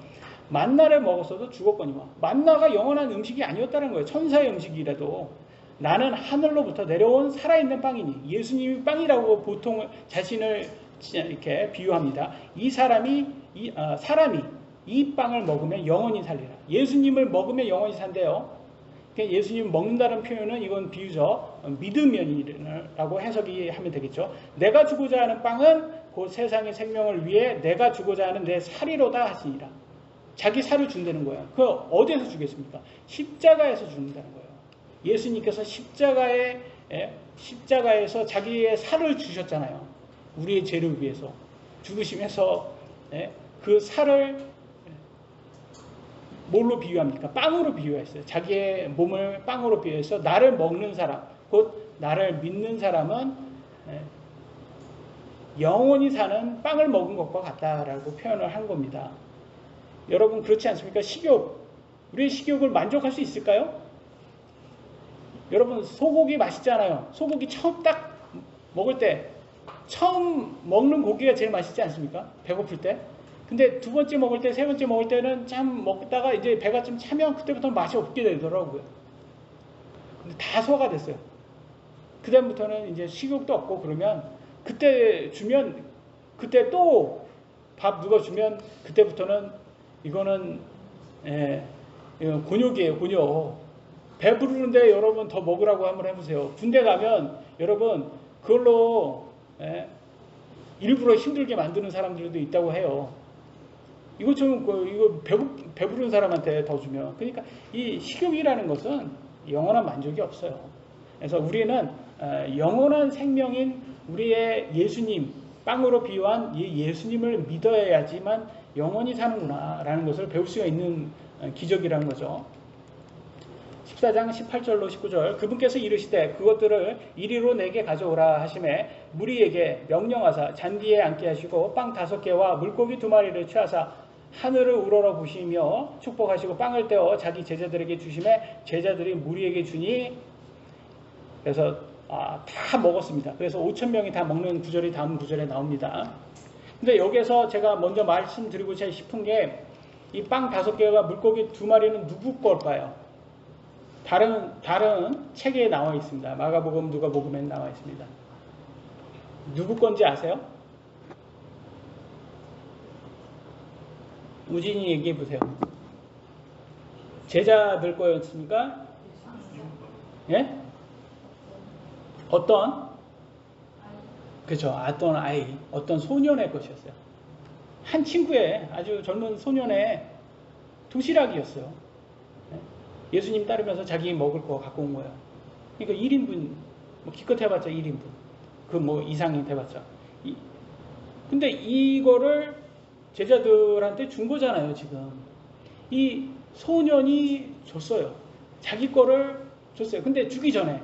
만나를 먹었어도 죽었거니와. 만나가 영원한 음식이 아니었다는 거예요. 천사의 음식이라도. 나는 하늘로부터 내려온 살아있는 빵이니. 예수님이 빵이라고 보통 자신을 이렇게 비유합니다. 이 사람이 이 빵을 먹으면 영원히 살리라. 예수님을 먹으면 영원히 산대요. 예수님 먹는다는 표현은 이건 비유죠. 믿으면이라고 해석이 하면 되겠죠. 내가 주고자 하는 빵은 그 세상의 생명을 위해 내가 주고자 하는 내 살이로다 하시니라. 자기 살을 준다는 거예요. 그 어디에서 주겠습니까? 십자가에서 준다는 거예요. 예수님께서 십자가에서 자기의 살을 주셨잖아요. 우리의 죄를 위해서 죽으시면서 그 살을 뭘로 비유합니까? 빵으로 비유했어요. 자기의 몸을 빵으로 비유해서 나를 먹는 사람, 곧 나를 믿는 사람은 영원히 사는 빵을 먹은 것과 같다라고 표현을 한 겁니다. 여러분 그렇지 않습니까? 식욕, 우리의 식욕을 만족할 수 있을까요? 여러분 소고기 맛있잖아요. 소고기 처음 딱 먹을 때 처음 먹는 고기가 제일 맛있지 않습니까? 배고플 때. 근데 두 번째 먹을 때, 세 번째 먹을 때는 참 먹다가 이제 배가 좀 차면 그때부터 맛이 없게 되더라고요. 근데 다 소화가 됐어요. 그다음부터는 이제 식욕도 없고 그러면 그때 주면 그때 또 밥 누가 주면 그때부터는 이거는 곤욕이에요, 곤욕. 배부르는데 여러분 더 먹으라고 한번 해보세요. 군대 가면 여러분 그걸로 일부러 힘들게 만드는 사람들도 있다고 해요. 이거 좀 이거 배부른 사람한테 더 주면. 그러니까 이 식욕이라는 것은 영원한 만족이 없어요. 그래서 우리는 영원한 생명인 우리의 예수님, 빵으로 비유한 이 예수님을 믿어야지만 영원히 사는구나 라는 것을 배울 수가 있는 기적이라는 거죠. 14장 18절로 19절 그분께서 이르시되 그것들을 이리로 내게 가져오라 하시매 무리에게 명령하사 잔디에 앉게 하시고 빵 5개와 물고기 2마리를 취하사 하늘을 우러러 보시며 축복하시고 빵을 떼어 자기 제자들에게 주시매 제자들이 무리에게 주니 그래서 다 먹었습니다. 그래서 5,000명이 다 먹는 구절이 다음 구절에 나옵니다. 근데 여기서 제가 먼저 말씀드리고 싶은 게 이 빵 5개와 물고기 2마리는 누구 걸까요? 다른 책에 나와 있습니다. 마가복음, 누가복음에 나와 있습니다. 누구 건지 아세요? 우진이 얘기해 보세요. 제자들 거였습니까? 예? 어떤? 그렇죠. 어떤 아이, 어떤 소년의 것이었어요. 한 친구의 아주 젊은 소년의 도시락이었어요. 예수님 따르면서 자기 먹을 거 갖고 온 거예요. 그러니까 1인분, 뭐 기껏 해봤자 1인분. 그 뭐 이상이 돼봤자. 근데 이거를 제자들한테 준 거잖아요, 지금. 이 소년이 줬어요. 자기 거를 줬어요. 근데 주기 전에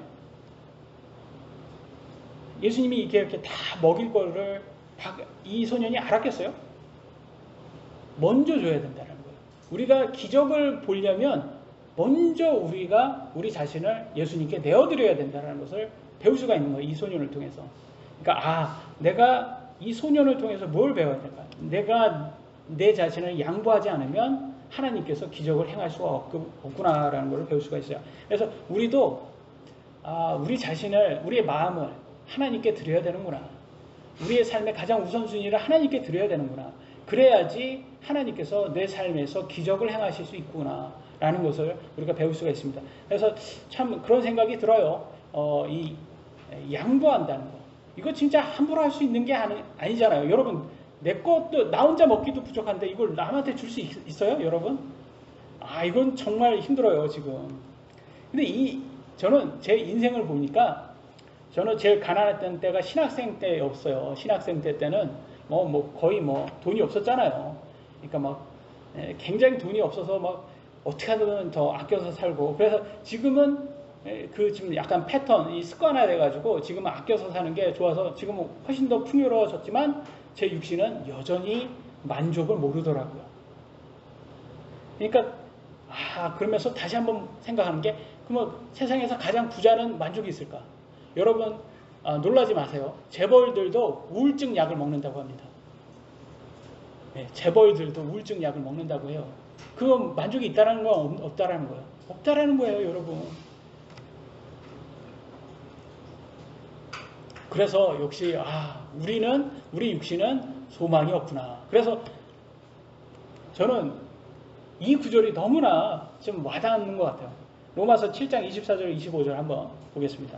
예수님이 이렇게 다 먹일 거를 이 소년이 알았겠어요? 먼저 줘야 된다는 거예요. 우리가 기적을 보려면 먼저 우리가 우리 자신을 예수님께 내어드려야 된다는 것을 배울 수가 있는 거예요. 이 소년을 통해서. 그러니까 내가 이 소년을 통해서 뭘 배워야 될까? 내가 내 자신을 양보하지 않으면 하나님께서 기적을 행할 수가 없구나라는 걸 배울 수가 있어요. 그래서 우리도 우리 자신을, 우리의 마음을 하나님께 드려야 되는구나. 우리의 삶의 가장 우선순위를 하나님께 드려야 되는구나. 그래야지 하나님께서 내 삶에서 기적을 행하실 수 있구나 라는 것을 우리가 배울 수가 있습니다. 그래서 참 그런 생각이 들어요. 이 양보한다는 거. 이거 진짜 함부로 할 수 있는 게 아니잖아요. 여러분, 내 것도 나 혼자 먹기도 부족한데 이걸 남한테 줄 수 있어요? 여러분? 이건 정말 힘들어요, 지금. 근데 저는 제 인생을 보니까 저는 제일 가난했던 때가 신학생 때였어요. 신학생 때는 거의 돈이 없었잖아요. 그러니까 굉장히 돈이 없어서 어떻게 하든 더 아껴서 살고. 그래서 지금은 지금 약간 패턴, 습관화 돼가지고 지금은 아껴서 사는 게 좋아서 지금은 훨씬 더 풍요로워졌지만 제 육신은 여전히 만족을 모르더라고요. 그러니까 그러면서 다시 한번 생각하는 게 그러면 세상에서 가장 부자는 만족이 있을까? 여러분 놀라지 마세요. 재벌들도 우울증 약을 먹는다고 합니다. 네, 재벌들도 우울증 약을 먹는다고 해요. 그건 만족이 있다라는 거 없다라는 거예요. 없다라는 거예요, 여러분. 그래서 역시 우리 육신은 소망이 없구나. 그래서 저는 이 구절이 너무나 좀 와닿는 것 같아요. 로마서 7장 24절 25절 한번 보겠습니다.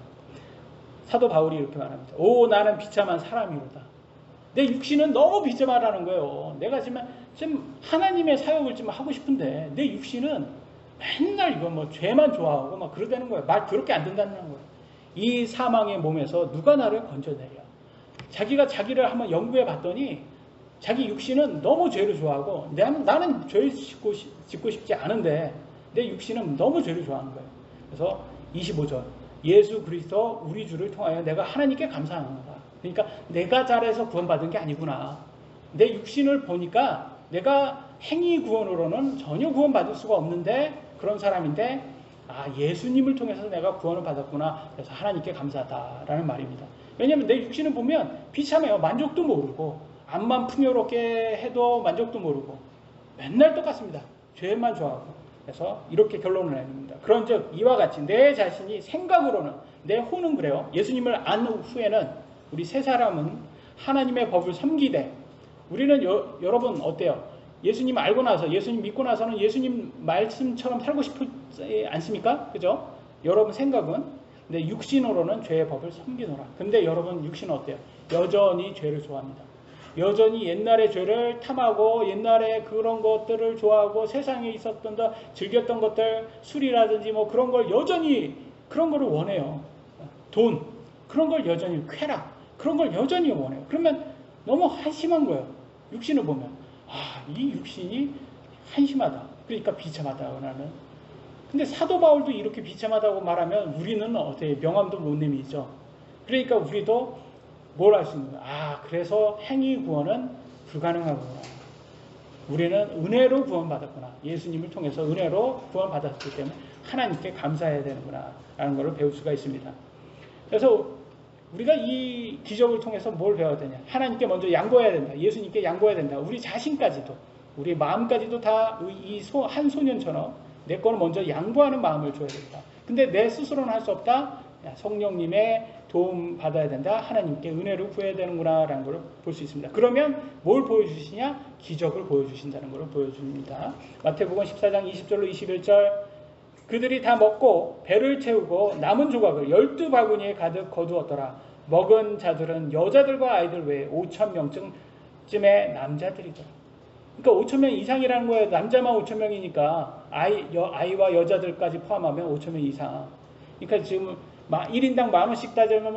사도 바울이 이렇게 말합니다. 오 나는 비참한 사람이로다. 내 육신은 너무 비참하다는 거예요. 내가 지금 하나님의 사역을 좀 하고 싶은데 내 육신은 맨날 이거 뭐 죄만 좋아하고 막 그러다는 거예요. 말 그렇게 안 된다는 거예요. 이 사망의 몸에서 누가 나를 건져내려. 자기가 자기를 한번 연구해 봤더니 자기 육신은 너무 죄를 좋아하고 나는 죄를 짓고 싶지 않은데 내 육신은 너무 죄를 좋아하는 거예요. 그래서 25절 예수 그리스도 우리 주를 통하여 내가 하나님께 감사하노라. 그러니까 내가 잘해서 구원받은 게 아니구나. 내 육신을 보니까 내가 행위 구원으로는 전혀 구원받을 수가 없는데 그런 사람인데 예수님을 통해서 내가 구원을 받았구나. 그래서 하나님께 감사하다라는 말입니다. 왜냐하면 내 육신을 보면 비참해요. 만족도 모르고 암만 풍요롭게 해도 만족도 모르고 맨날 똑같습니다. 죄만 좋아하고. 그래서 이렇게 결론을 내립니다. 그런즉 이와 같이 내 자신이 생각으로는 내 혼은 그래요. 예수님을 안 후에는 우리 세 사람은 하나님의 법을 섬기되 우리는 여러분 어때요? 예수님 알고 나서 예수님 믿고 나서는 예수님 말씀처럼 살고 싶지 않습니까? 그죠? 여러분 생각은 근데 육신으로는 죄의 법을 섬기노라. 근데 여러분 육신은 어때요? 여전히 죄를 좋아합니다. 여전히 옛날의 죄를 탐하고 옛날에 그런 것들을 좋아하고 세상에 있었던 즐겼던 것들 술이라든지 뭐 그런 걸 여전히 그런 거를 원해요. 돈 그런 걸 여전히 쾌락 그런 걸 여전히 원해요. 그러면 너무 한심한 거예요. 육신을 보면 이 육신이 한심하다. 그러니까 비참하다. 나는. 근데 사도 바울도 이렇게 비참하다고 말하면 우리는 어떻게 명함도 못 내미죠. 그러니까 우리도 뭘 할 수 있는 거야? 그래서 행위 구원은 불가능하구나. 우리는 은혜로 구원받았구나. 예수님을 통해서 은혜로 구원받았기 때문에 하나님께 감사해야 되는구나. 라는 것을 배울 수가 있습니다. 그래서 우리가 이 기적을 통해서 뭘 배워야 되냐? 하나님께 먼저 양보해야 된다. 예수님께 양보해야 된다. 우리 자신까지도, 우리 마음까지도 다 이 한 소년처럼 내 거는 먼저 양보하는 마음을 줘야 된다. 근데 내 스스로는 할 수 없다. 성령님의 도움 받아야 된다. 하나님께 은혜를 구해야 되는구나 라는 걸 볼 수 있습니다. 그러면 뭘 보여주시냐? 기적을 보여주신다는 걸 보여줍니다. 마태복음 14장 20절로 21절 그들이 다 먹고 배를 채우고 남은 조각을 12바구니에 가득 거두었더라. 먹은 자들은 여자들과 아이들 외에 5,000명쯤의 남자들이더라. 그러니까 5,000명 이상이라는 거예요. 남자만 5,000명이니까 아이와 여자들까지 포함하면 5,000명 이상. 그러니까 지금 1인당 10,000원씩 따지면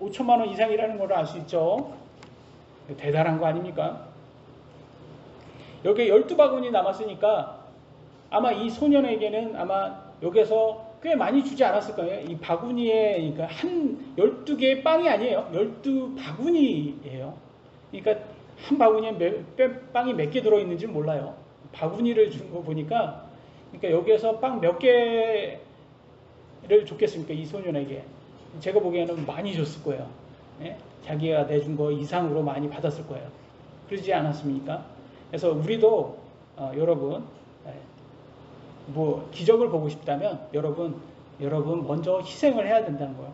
5천만 원 이상이라는 걸 알 수 있죠. 대단한 거 아닙니까? 여기에 12바구니 남았으니까 아마 이 소년에게는 아마 여기서 꽤 많이 주지 않았을 거예요. 이 바구니에 그러니까 한 12개의 빵이 아니에요. 12바구니예요. 그러니까 한 바구니에 빵이 몇 개 들어있는지 몰라요. 바구니를 준 거 보니까 그러니까 여기에서 빵 몇 개를 줬겠습니까? 이 소년에게. 제가 보기에는 많이 줬을 거예요. 예? 자기가 내준 거 이상으로 많이 받았을 거예요. 그러지 않았습니까? 그래서 우리도 여러분 뭐 기적을 보고 싶다면 여러분 먼저 희생을 해야 된다는 거예요.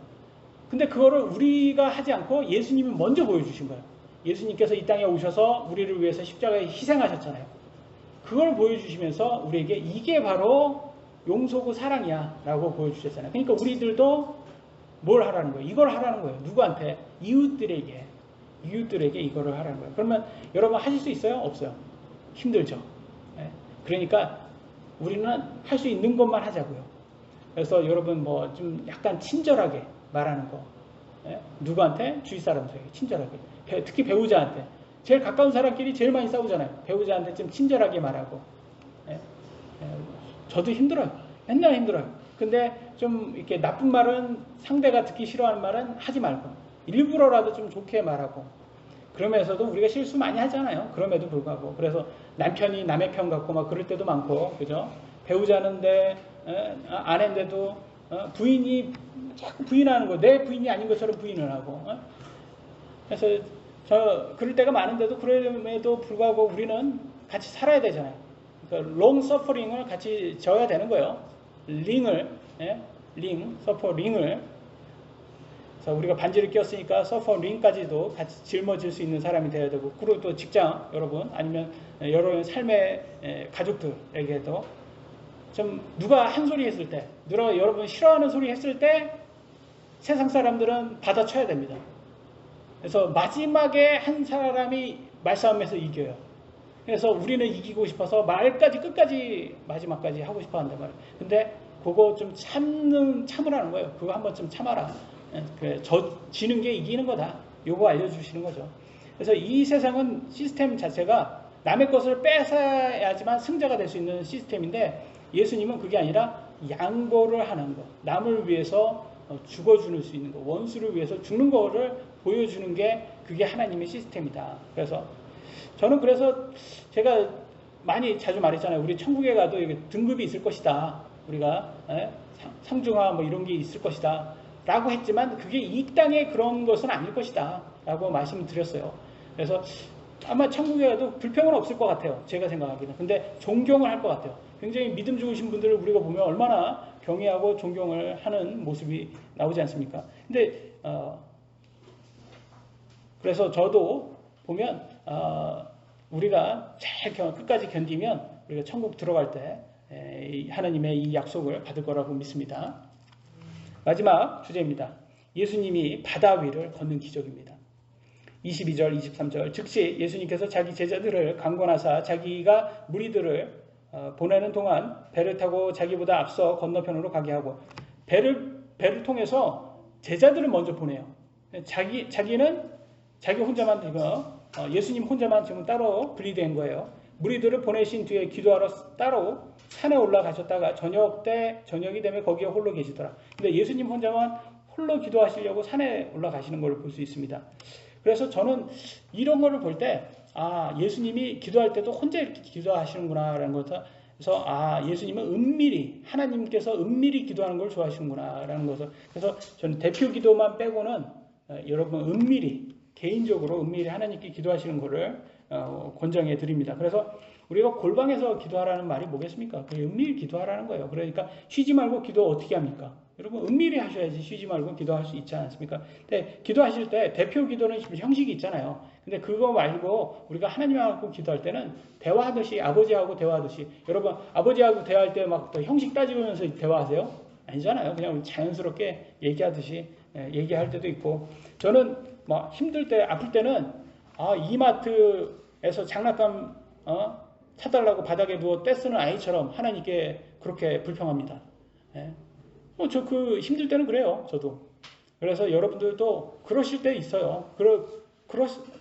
근데 그거를 우리가 하지 않고 예수님이 먼저 보여주신 거예요. 예수님께서 이 땅에 오셔서 우리를 위해서 십자가에 희생하셨잖아요. 그걸 보여주시면서 우리에게 이게 바로 용서고 사랑이야 라고 보여주셨잖아요. 그러니까 우리들도 뭘 하라는 거예요? 이걸 하라는 거예요. 누구한테? 이웃들에게 이거를 하라는 거예요. 그러면 여러분 하실 수 있어요? 없어요? 힘들죠. 그러니까 우리는 할 수 있는 것만 하자고요. 그래서 여러분 뭐 좀 약간 친절하게 말하는 거. 누구한테? 주위 사람들에게 친절하게. 특히 배우자한테. 제일 가까운 사람끼리 제일 많이 싸우잖아요. 배우자한테 좀 친절하게 말하고. 저도 힘들어요. 맨날 힘들어요. 근데 좀 이렇게 나쁜 말은 상대가 듣기 싫어하는 말은 하지 말고 일부러라도 좀 좋게 말하고 그러면서도 우리가 실수 많이 하잖아요. 그럼에도 불구하고. 그래서 남편이 남의 편 같고 막 그럴 때도 많고, 그죠? 배우자는데, 아내인데도, 부인이 자꾸 부인하는 거, 내 부인이 아닌 것처럼 부인을 하고. 그래서 그럴 때가 많은데도 그럼에도 불구하고 우리는 같이 살아야 되잖아요. 그러니까 롱 서퍼링을 같이 져야 되는 거예요. 링을. 그래서 우리가 반지를 꼈으니까 서퍼 링까지도 같이 짊어질 수 있는 사람이 되어야 되고, 그리고 또 직장 여러분 아니면 여러 삶의 가족들에게도 좀 누가 한 소리 했을 때, 누가 여러분 싫어하는 소리 했을 때 세상 사람들은 받아쳐야 됩니다. 그래서 마지막에 한 사람이 말싸움에서 이겨요. 그래서 우리는 이기고 싶어서 말까지 끝까지 마지막까지 하고 싶어 한단 말이에요. 근데 그거 좀 참으라는 거예요. 그거 한번 좀 참아라. 지는 게 이기는 거다. 요거 알려주시는 거죠. 그래서 이 세상은 시스템 자체가 남의 것을 뺏어야지만 승자가 될 수 있는 시스템인데, 예수님은 그게 아니라 양보를 하는 거, 남을 위해서 죽어주는 수 있는 거, 원수를 위해서 죽는 거를 보여주는 게 그게 하나님의 시스템이다. 그래서 저는 제가 자주 말했잖아요. 우리 천국에 가도 등급이 있을 것이다. 우리가 상중하 뭐 이런 게 있을 것이다 라고 했지만, 그게 이 땅에 그런 것은 아닐 것이다 라고 말씀을 드렸어요. 그래서 아마 천국에 가도 불평은 없을 것 같아요. 제가 생각하기는. 근데 존경을 할 것 같아요. 굉장히 믿음 좋으신 분들을 우리가 보면 얼마나 경외하고 존경을 하는 모습이 나오지 않습니까? 근데 그래서 저도 보면 우리가 잘 끝까지 견디면 우리가 천국 들어갈 때 하나님의 이 약속을 받을 거라고 믿습니다. 마지막 주제입니다. 예수님이 바다 위를 걷는 기적입니다. 22절, 23절. 즉시 예수님께서 자기 제자들을 강권하사 자기가 무리들을 보내는 동안 배를 타고 자기보다 앞서 건너편으로 가게 하고, 배를 통해서 제자들을 먼저 보내요. 자기는 자기 혼자만 예수님 혼자만 지금 따로 분리된 거예요. 무리들을 보내신 뒤에 기도하러 따로 산에 올라가셨다가 저녁이 되면 거기에 홀로 계시더라. 근데 예수님 혼자만 홀로 기도하시려고 산에 올라가시는 걸 볼 수 있습니다. 그래서 저는 이런 거를 볼 때, 예수님이 기도할 때도 혼자 이렇게 기도하시는구나라는 것을, 그래서 예수님은 하나님께서 은밀히 기도하는 걸 좋아하시는구나라는 것을, 그래서 저는 대표 기도만 빼고는 여러분 개인적으로 은밀히 하나님께 기도하시는 것을 권장해 드립니다. 그래서 우리가 골방에서 기도하라는 말이 뭐겠습니까? 은밀히 기도하라는 거예요. 그러니까 쉬지 말고 기도 어떻게 합니까? 여러분 은밀히 하셔야지 쉬지 말고 기도할 수 있지 않습니까? 근데 기도하실 때 대표 기도는 형식이 있잖아요. 근데 그거 말고 우리가 하나님하고 기도할 때는 대화하듯이, 아버지하고 대화하듯이, 여러분 아버지하고 대화할 때 막 형식 따지면서 대화하세요? 아니잖아요. 그냥 자연스럽게 얘기하듯이 얘기할 때도 있고, 저는 막 힘들 때, 아플 때는 이마트에서 장난감 사달라고 바닥에 누워 떼쓰는 아이처럼 하나님께 그렇게 불평합니다. 저 힘들 때는 그래요. 저도. 그래서 여러분들도 그러실 때 있어요.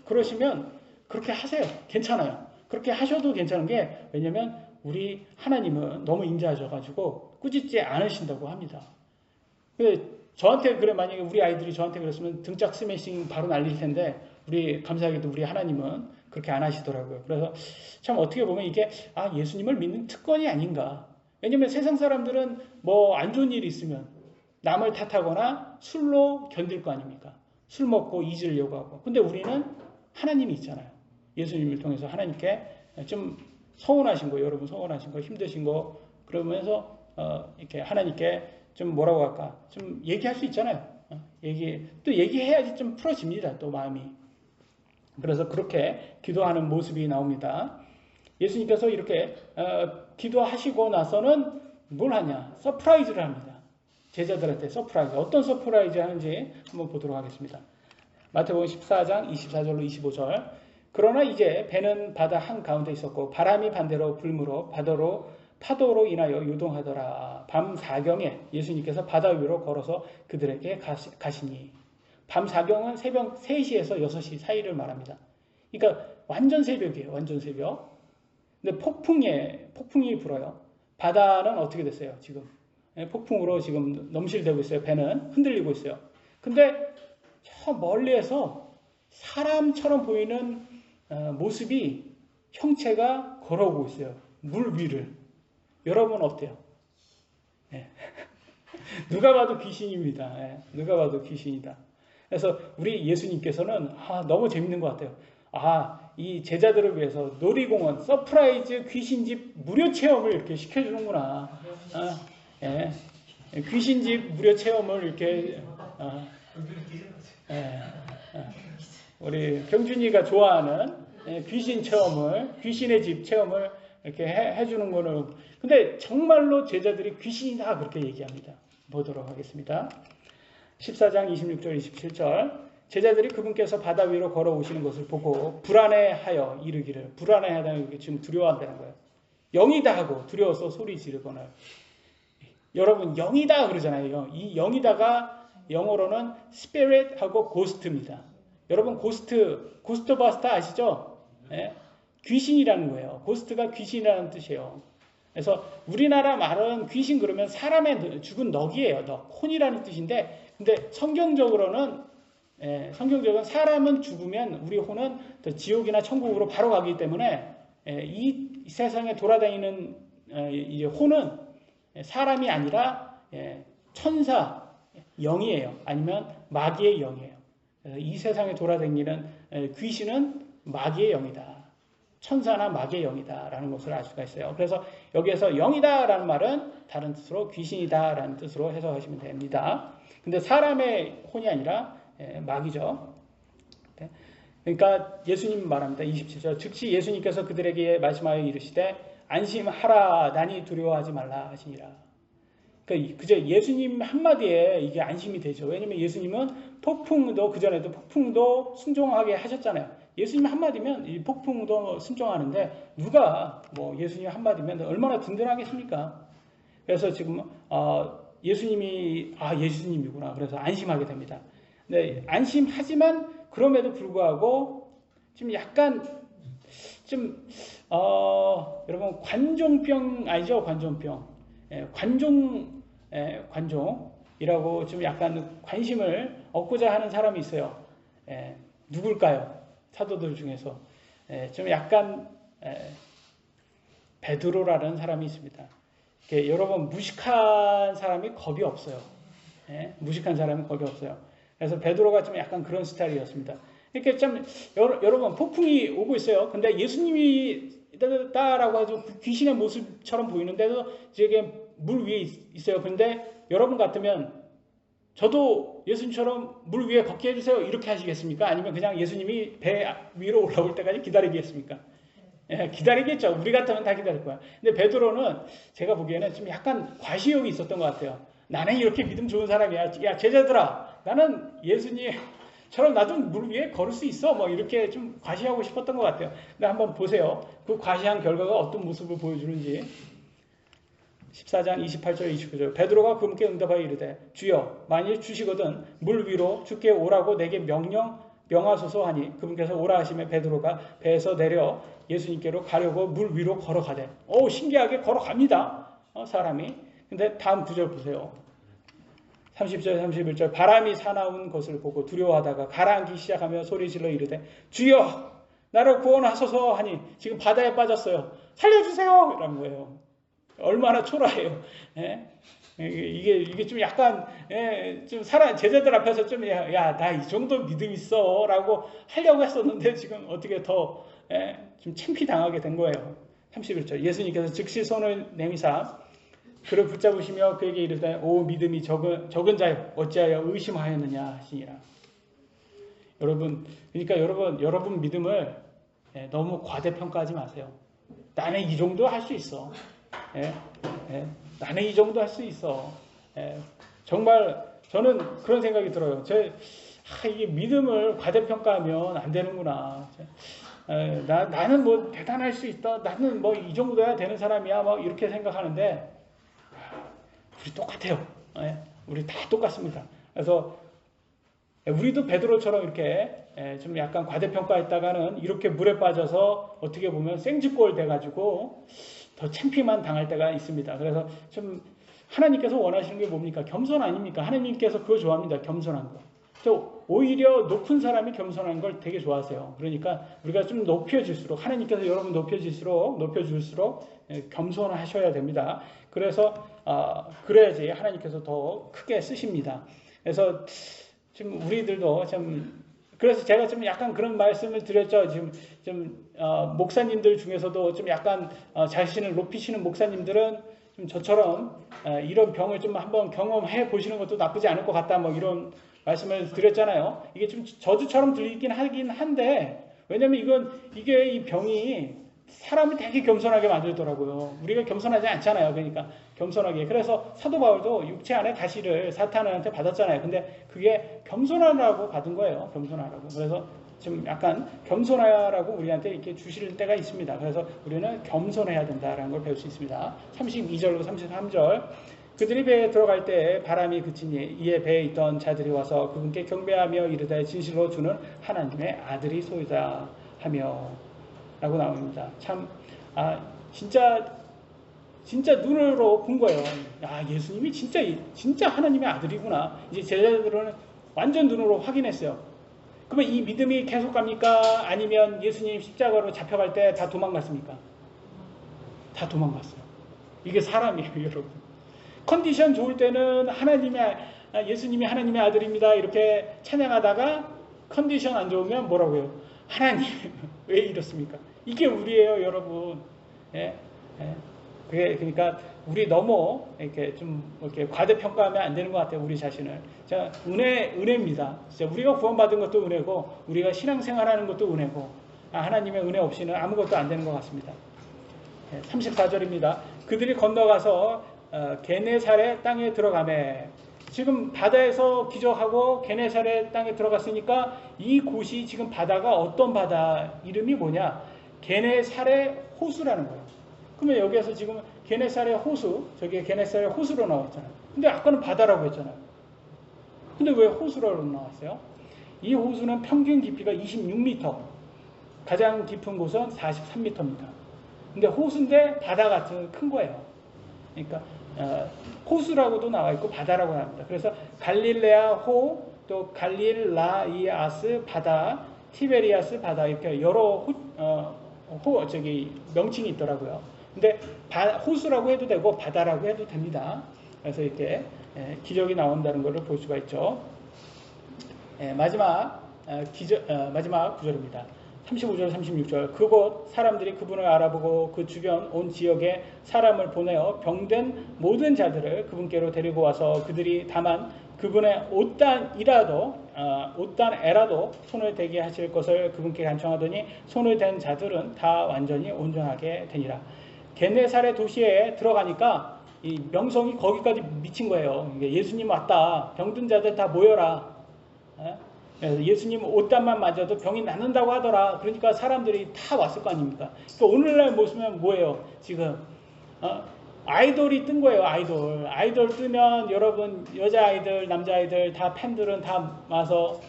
그러시면 그렇게 하세요. 괜찮아요. 그렇게 하셔도 괜찮은 게, 왜냐면 우리 하나님은 너무 인자하셔가지고 꾸짖지 않으신다고 합니다. 저한테 만약에 우리 아이들이 저한테 그랬으면 등짝 스매싱 바로 날릴 텐데, 감사하게도 우리 하나님은 그렇게 안 하시더라고요. 그래서 참 어떻게 보면 이게 예수님을 믿는 특권이 아닌가. 왜냐면 세상 사람들은 뭐 안 좋은 일이 있으면 남을 탓하거나 술로 견딜 거 아닙니까? 술 먹고 잊으려고 하고. 근데 우리는 하나님이 있잖아요. 예수님을 통해서 하나님께 좀 서운하신 거, 여러분 서운하신 거, 힘드신 거, 그러면서 이렇게 하나님께 좀 뭐라고 할까? 좀 얘기할 수 있잖아요. 또 얘기해야지 좀 풀어집니다. 또 마음이. 그래서 그렇게 기도하는 모습이 나옵니다. 예수님께서 이렇게 기도하시고 나서는 뭘 하냐? 서프라이즈를 합니다. 제자들한테 서프라이즈. 어떤 서프라이즈 하는지 한번 보도록 하겠습니다. 마태복음 14장 24절로 25절. 그러나 이제 배는 바다 한가운데 있었고 바람이 반대로 불므로 파도로 인하여 요동하더라. 밤 4경에 예수님께서 바다 위로 걸어서 그들에게 가시니. 밤 4경은 새벽 3시에서 6시 사이를 말합니다. 그러니까 완전 새벽이에요. 완전 새벽. 근데 폭풍이 불어요. 바다는 어떻게 됐어요? 지금 폭풍으로 지금 넘실대고 있어요. 배는 흔들리고 있어요. 근데 저 멀리에서 사람처럼 보이는 모습이, 형체가 걸어오고 있어요. 물 위를. 여러분 어때요? 누가 봐도 귀신입니다. 누가 봐도 귀신이다. 그래서 우리 예수님께서는 너무 재밌는 것 같아요. 이 제자들을 위해서 놀이공원, 서프라이즈 귀신집 무료 체험을 이렇게 시켜주는구나. 귀신집 무료 체험을 이렇게 예, 우리 경준이가 좋아하는 귀신 체험을, 귀신의 집 체험을 이렇게 해주는 거는, 근데 정말로 제자들이 귀신이다 그렇게 얘기합니다. 보도록 하겠습니다. 14장 26절 27절. 제자들이 그분께서 바다 위로 걸어오시는 것을 보고 불안해하여 이르기를, 불안해하다는 지금 두려워한다는 거예요. 영이다 하고 두려워서 소리 지르거나. 여러분 영이다 그러잖아요. 이 영이다가 영어로는 spirit하고 ghost입니다. 여러분 고스트바스터 아시죠? 네? 귀신이라는 거예요. 고스트가 귀신이라는 뜻이에요. 그래서 우리나라 말은 귀신 그러면 사람의 죽은 넋이에요. 넋, 혼이라는 뜻인데, 근데 성경적으로는 사람은 죽으면 우리 혼은 지옥이나 천국으로 바로 가기 때문에 이 세상에 돌아다니는 이 혼은 사람이 아니라 천사 영이에요. 아니면 마귀의 영이에요. 이 세상에 돌아다니는 귀신은 마귀의 영이다. 천사나 마귀의 영이다라는 것을 알 수가 있어요. 그래서 여기에서 영이다라는 말은 다른 뜻으로 귀신이다라는 뜻으로 해석하시면 됩니다. 근데 사람의 혼이 아니라 마귀죠. 그러니까 예수님 말합니다. 27절. 즉시 예수님께서 그들에게 말씀하여 이르시되 안심하라 나니 두려워하지 말라 하시니라. 그러니까 그저 예수님 한마디에 이게 안심이 되죠. 왜냐면 예수님은 폭풍도, 그전에도 폭풍도 순종하게 하셨잖아요. 예수님 한마디면 이 폭풍도 순종하는데 누가 뭐 예수님 한마디면 얼마나 든든하겠습니까? 그래서 지금 예수님이 예수님이구나. 그래서 안심하게 됩니다. 네, 안심하지만 그럼에도 불구하고 지금 약간 여러분 관종병 알죠? 관종병. 관종이라고 좀 약간 관심을 얻고자 하는 사람이 있어요. 누굴까요? 사도들 중에서 좀 약간 베드로라는 사람이 있습니다. 여러분 무식한 사람이 겁이 없어요. 무식한 사람이 겁이 없어요. 그래서 베드로가 좀 약간 그런 스타일이었습니다. 이렇게 좀 여러분 폭풍이 오고 있어요. 근데 예수님이다라고 해서 귀신의 모습처럼 보이는데도 이게 물 위에 있어요. 그런데 여러분 같으면 저도 예수님처럼 물 위에 걷게 해주세요. 이렇게 하시겠습니까? 아니면 그냥 예수님이 배 위로 올라올 때까지 기다리겠습니까? 기다리겠죠. 우리 같으면 다 기다릴 거야. 근데 베드로는 제가 보기에는 좀 약간 과시욕이 있었던 것 같아요. 나는 이렇게 믿음 좋은 사람이야. 야 제자들아, 나는 예수님처럼 나도 물 위에 걸을 수 있어. 뭐 이렇게 좀 과시하고 싶었던 것 같아요. 근데 한번 보세요. 그 과시한 결과가 어떤 모습을 보여주는지. 14장 28절 29절. 베드로가 그분께 응답하여 이르되 주여 만일 주시거든 물 위로 주께 오라고 내게 명하소서 하니 그분께서 오라 하시매 베드로가 배에서 내려 예수님께로 가려고 물 위로 걸어가되. 신기하게 걸어갑니다. 사람이. 근데 다음 구절 보세요. 30절 31절. 바람이 사나운 것을 보고 두려워하다가 가라앉기 시작하며 소리질러 이르되 주여 나를 구원하소서 하니 지금 바다에 빠졌어요. 살려주세요 이런 거예요. 얼마나 초라해요. 이게 좀 약간 좀 제자들 앞에서 좀 나 이 정도 믿음 있어 라고 하려고 했었는데 지금 어떻게 더 좀 창피 당하게 된 거예요. 31절. 예수님께서 즉시 손을 내미사 그를 붙잡으시며 그에게 이르되 오 믿음이 적은 자여 어찌하여 의심하였느냐 하시니라. 그러니까 여러분 믿음을 너무 과대평가하지 마세요. 나는 이 정도 할 수 있어. 나는 이 정도 할 수 있어. 정말 저는 그런 생각이 들어요. 이게 믿음을 과대평가하면 안 되는구나. 나는 뭐 대단할 수 있다. 나는 뭐 이 정도야 되는 사람이야. 막 이렇게 생각하는데 우리 똑같아요. 우리 다 똑같습니다. 그래서 우리도 베드로처럼 이렇게 좀 약간 과대평가했다가는 이렇게 물에 빠져서 어떻게 보면 생쥐꼴 돼가지고 더 창피만 당할 때가 있습니다. 그래서 좀 하나님께서 원하시는 게 뭡니까? 겸손 아닙니까? 하나님께서 그거 좋아합니다. 겸손한 거. 또 오히려 높은 사람이 겸손한 걸 되게 좋아하세요. 그러니까 우리가 좀 높여질수록 하나님께서 여러분 높여줄수록 겸손하셔야 됩니다. 그래서 그래야지 하나님께서 더 크게 쓰십니다. 그래서 지금 우리들도 그래서 제가 좀 약간 그런 말씀을 드렸죠. 지금 목사님들 중에서도 좀 약간 자신을 높이시는 목사님들은 좀 저처럼 이런 병을 좀 한번 경험해 보시는 것도 나쁘지 않을 것 같다. 뭐 이런 말씀을 드렸잖아요. 이게 좀 저주처럼 들리긴 하긴 한데, 왜냐면 이게 이 병이 사람을 되게 겸손하게 만들더라고요. 우리가 겸손하지 않잖아요. 그러니까 겸손하게. 그래서 사도 바울도 육체 안에 가시를 사탄한테 받았잖아요. 근데 그게 겸손하라고 받은 거예요. 겸손하라고. 그래서 좀 약간 겸손하라고 우리한테 이렇게 주실 때가 있습니다. 그래서 우리는 겸손해야 된다라는 걸 배울 수 있습니다. 32절로 33절. 그들이 배에 들어갈 때 바람이 그치니 이에 배에 있던 자들이 와서 그분께 경배하며 이르되 진실로 주는 하나님의 아들이 소이다 하며 라고 나옵니다. 참 진짜 눈으로 본 거예요. 예수님이 진짜 하나님의 아들이구나. 이제 제자들은 완전 눈으로 확인했어요. 그러면 이 믿음이 계속 갑니까? 아니면 예수님 십자가로 잡혀갈 때 다 도망갔습니까? 다 도망갔어요. 이게 사람이에요, 여러분. 컨디션 좋을 때는 예수님이 하나님의 아들입니다. 이렇게 찬양하다가 컨디션 안 좋으면 뭐라고요? 하나님, 왜 이렇습니까? 이게 우리예요, 여러분. 예? 그러니까 우리 너무 이렇게 과대평가하면 안 되는 것 같아요, 우리 자신을. 자, 은혜입니다. 진짜 우리가 구원받은 것도 은혜고, 우리가 신앙생활하는 것도 은혜고, 하나님의 은혜 없이는 아무것도 안 되는 것 같습니다. 34절입니다. 그들이 건너가서 게네사렛 땅에 들어가매. 지금 바다에서 기적하고 게네사렛 땅에 들어갔으니까 이 곳이 지금 바다가 어떤 바다 이름이 뭐냐? 게네사렛 호수라는 거예요. 그러면 여기에서 지금 게네사렛 호수, 저기 게네사렛 호수로 나왔잖아요. 근데 아까는 바다라고 했잖아요. 근데 왜 호수로 나왔어요? 이 호수는 평균 깊이가 26m, 가장 깊은 곳은 43m입니다. 근데 호수인데 바다 같은 큰 거예요. 그러니까 호수라고도 나와 있고 바다라고 합니다. 그래서 갈릴레아 호, 또 갈릴라이아스 바다, 티베리아스 바다 이렇게 여러 명칭이 있더라고요. 근데 호수라고 해도 되고 바다라고 해도 됩니다. 그래서 이렇게 기적이 나온다는 것을 볼 수가 있죠. 마지막 구절입니다. 35절, 36절. 그곳 사람들이 그분을 알아보고 그 주변 온 지역에 사람을 보내어 병든 모든 자들을 그분께로 데리고 와서 그들이 다만 그분의 옷단에라도 손을 대게 하실 것을 그분께 간청하더니 손을 댄 자들은 다 완전히 온전하게 되니라. 게네사렛 도시에 들어가니까 이 명성이 거기까지 미친 거예요. 예수님 왔다. 병든 자들 다 모여라. 예수님 옷단만 맞아도 병이 낫는다고 하더라. 그러니까 사람들이 다 왔을 거 아닙니까? 그러니까 오늘날 모습은 뭐예요? 지금 아이돌이 뜬 거예요. 아이돌 뜨면 여러분 여자아이들 남자아이들 다 팬들은 다 와서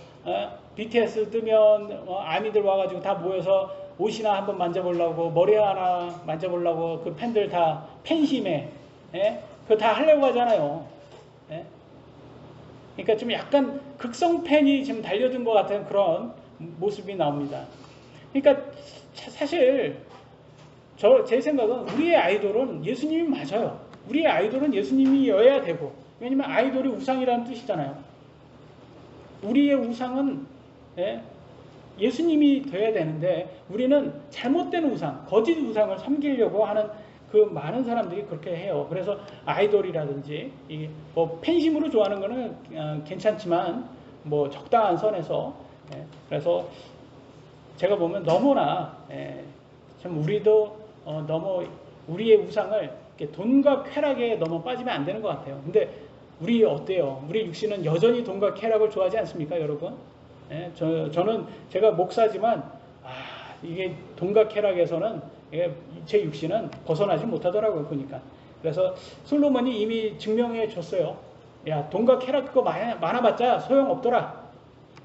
BTS 뜨면 아미들 와가지고 다 모여서 옷이나 한번 만져보려고 머리 하나 만져보려고 그 팬들 다 팬심에 그거 다 하려고 하잖아요. 그러니까 좀 약간 극성 팬이 지금 달려든 것 같은 그런 모습이 나옵니다. 그러니까 사실 제 생각은 우리의 아이돌은 예수님이 맞아요. 우리의 아이돌은 예수님이어야 되고, 왜냐면 아이돌이 우상이라는 뜻이잖아요. 우리의 우상은 예수님이 돼야 되는데 우리는 잘못된 우상, 거짓 우상을 섬기려고 하는 그 많은 사람들이 그렇게 해요. 그래서 아이돌이라든지 뭐 팬심으로 좋아하는 거는 괜찮지만 뭐 적당한 선에서 그래서 제가 보면 너무나 참 우리도 너무 우리의 우상을 돈과 쾌락에 너무 빠지면 안 되는 것 같아요. 근데 우리 어때요? 우리 육신은 여전히 돈과 쾌락을 좋아하지 않습니까, 여러분? 저는 제가 목사지만 이게 돈과 쾌락에서는 제 육신은 벗어나지 못하더라고요, 보니까. 그래서 솔로몬이 이미 증명해 줬어요. 야, 돈과 쾌락 그거 많아봤자 소용없더라.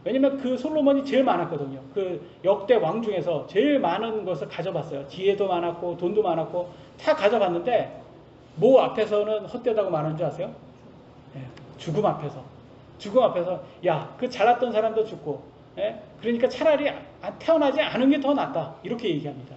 왜냐면 그 솔로몬이 제일 많았거든요. 그 역대 왕 중에서 제일 많은 것을 가져봤어요. 지혜도 많았고 돈도 많았고 다 가져봤는데 뭐 앞에서는 헛되다고 말하는 줄 아세요? 죽음 앞에서 야, 그 잘났던 사람도 죽고 그러니까 차라리 태어나지 않은 게 더 낫다 이렇게 얘기합니다.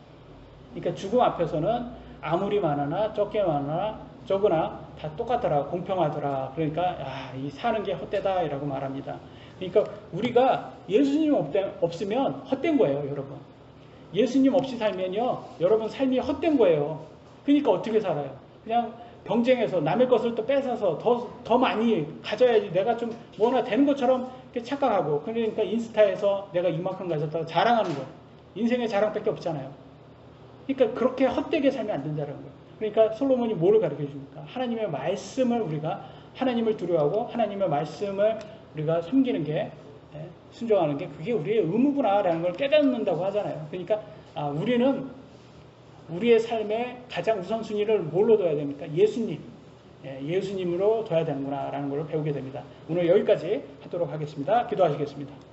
그러니까 죽음 앞에서는 아무리 많으나 적게 많으나 적으나 다 똑같더라, 공평하더라. 그러니까 이 사는 게 헛되다 이라고 말합니다. 그러니까 우리가 예수님 없으면 헛된 거예요, 여러분. 예수님 없이 살면요, 여러분 삶이 헛된 거예요. 그러니까 어떻게 살아요? 그냥 경쟁해서 남의 것을 또 뺏어서 더 많이 가져야지 내가 좀 뭐나 되는 것처럼 이렇게 착각하고, 그러니까 인스타에서 내가 이만큼 가졌다고 자랑하는 거. 인생의 자랑밖에 없잖아요. 그러니까 그렇게 헛되게 살면 안 된다는 거예요. 그러니까 솔로몬이 뭐를 가르쳐 줍니까? 하나님의 말씀을 우리가 하나님을 두려워하고 하나님의 말씀을 우리가 섬기는 게, 순종하는 게 그게 우리의 의무구나라는 걸 깨닫는다고 하잖아요. 그러니까 우리는 우리의 삶의 가장 우선순위를 뭘로 둬야 됩니까? 예수님. 예수님으로 둬야 되는구나라는 걸 배우게 됩니다. 오늘 여기까지 하도록 하겠습니다. 기도하시겠습니다.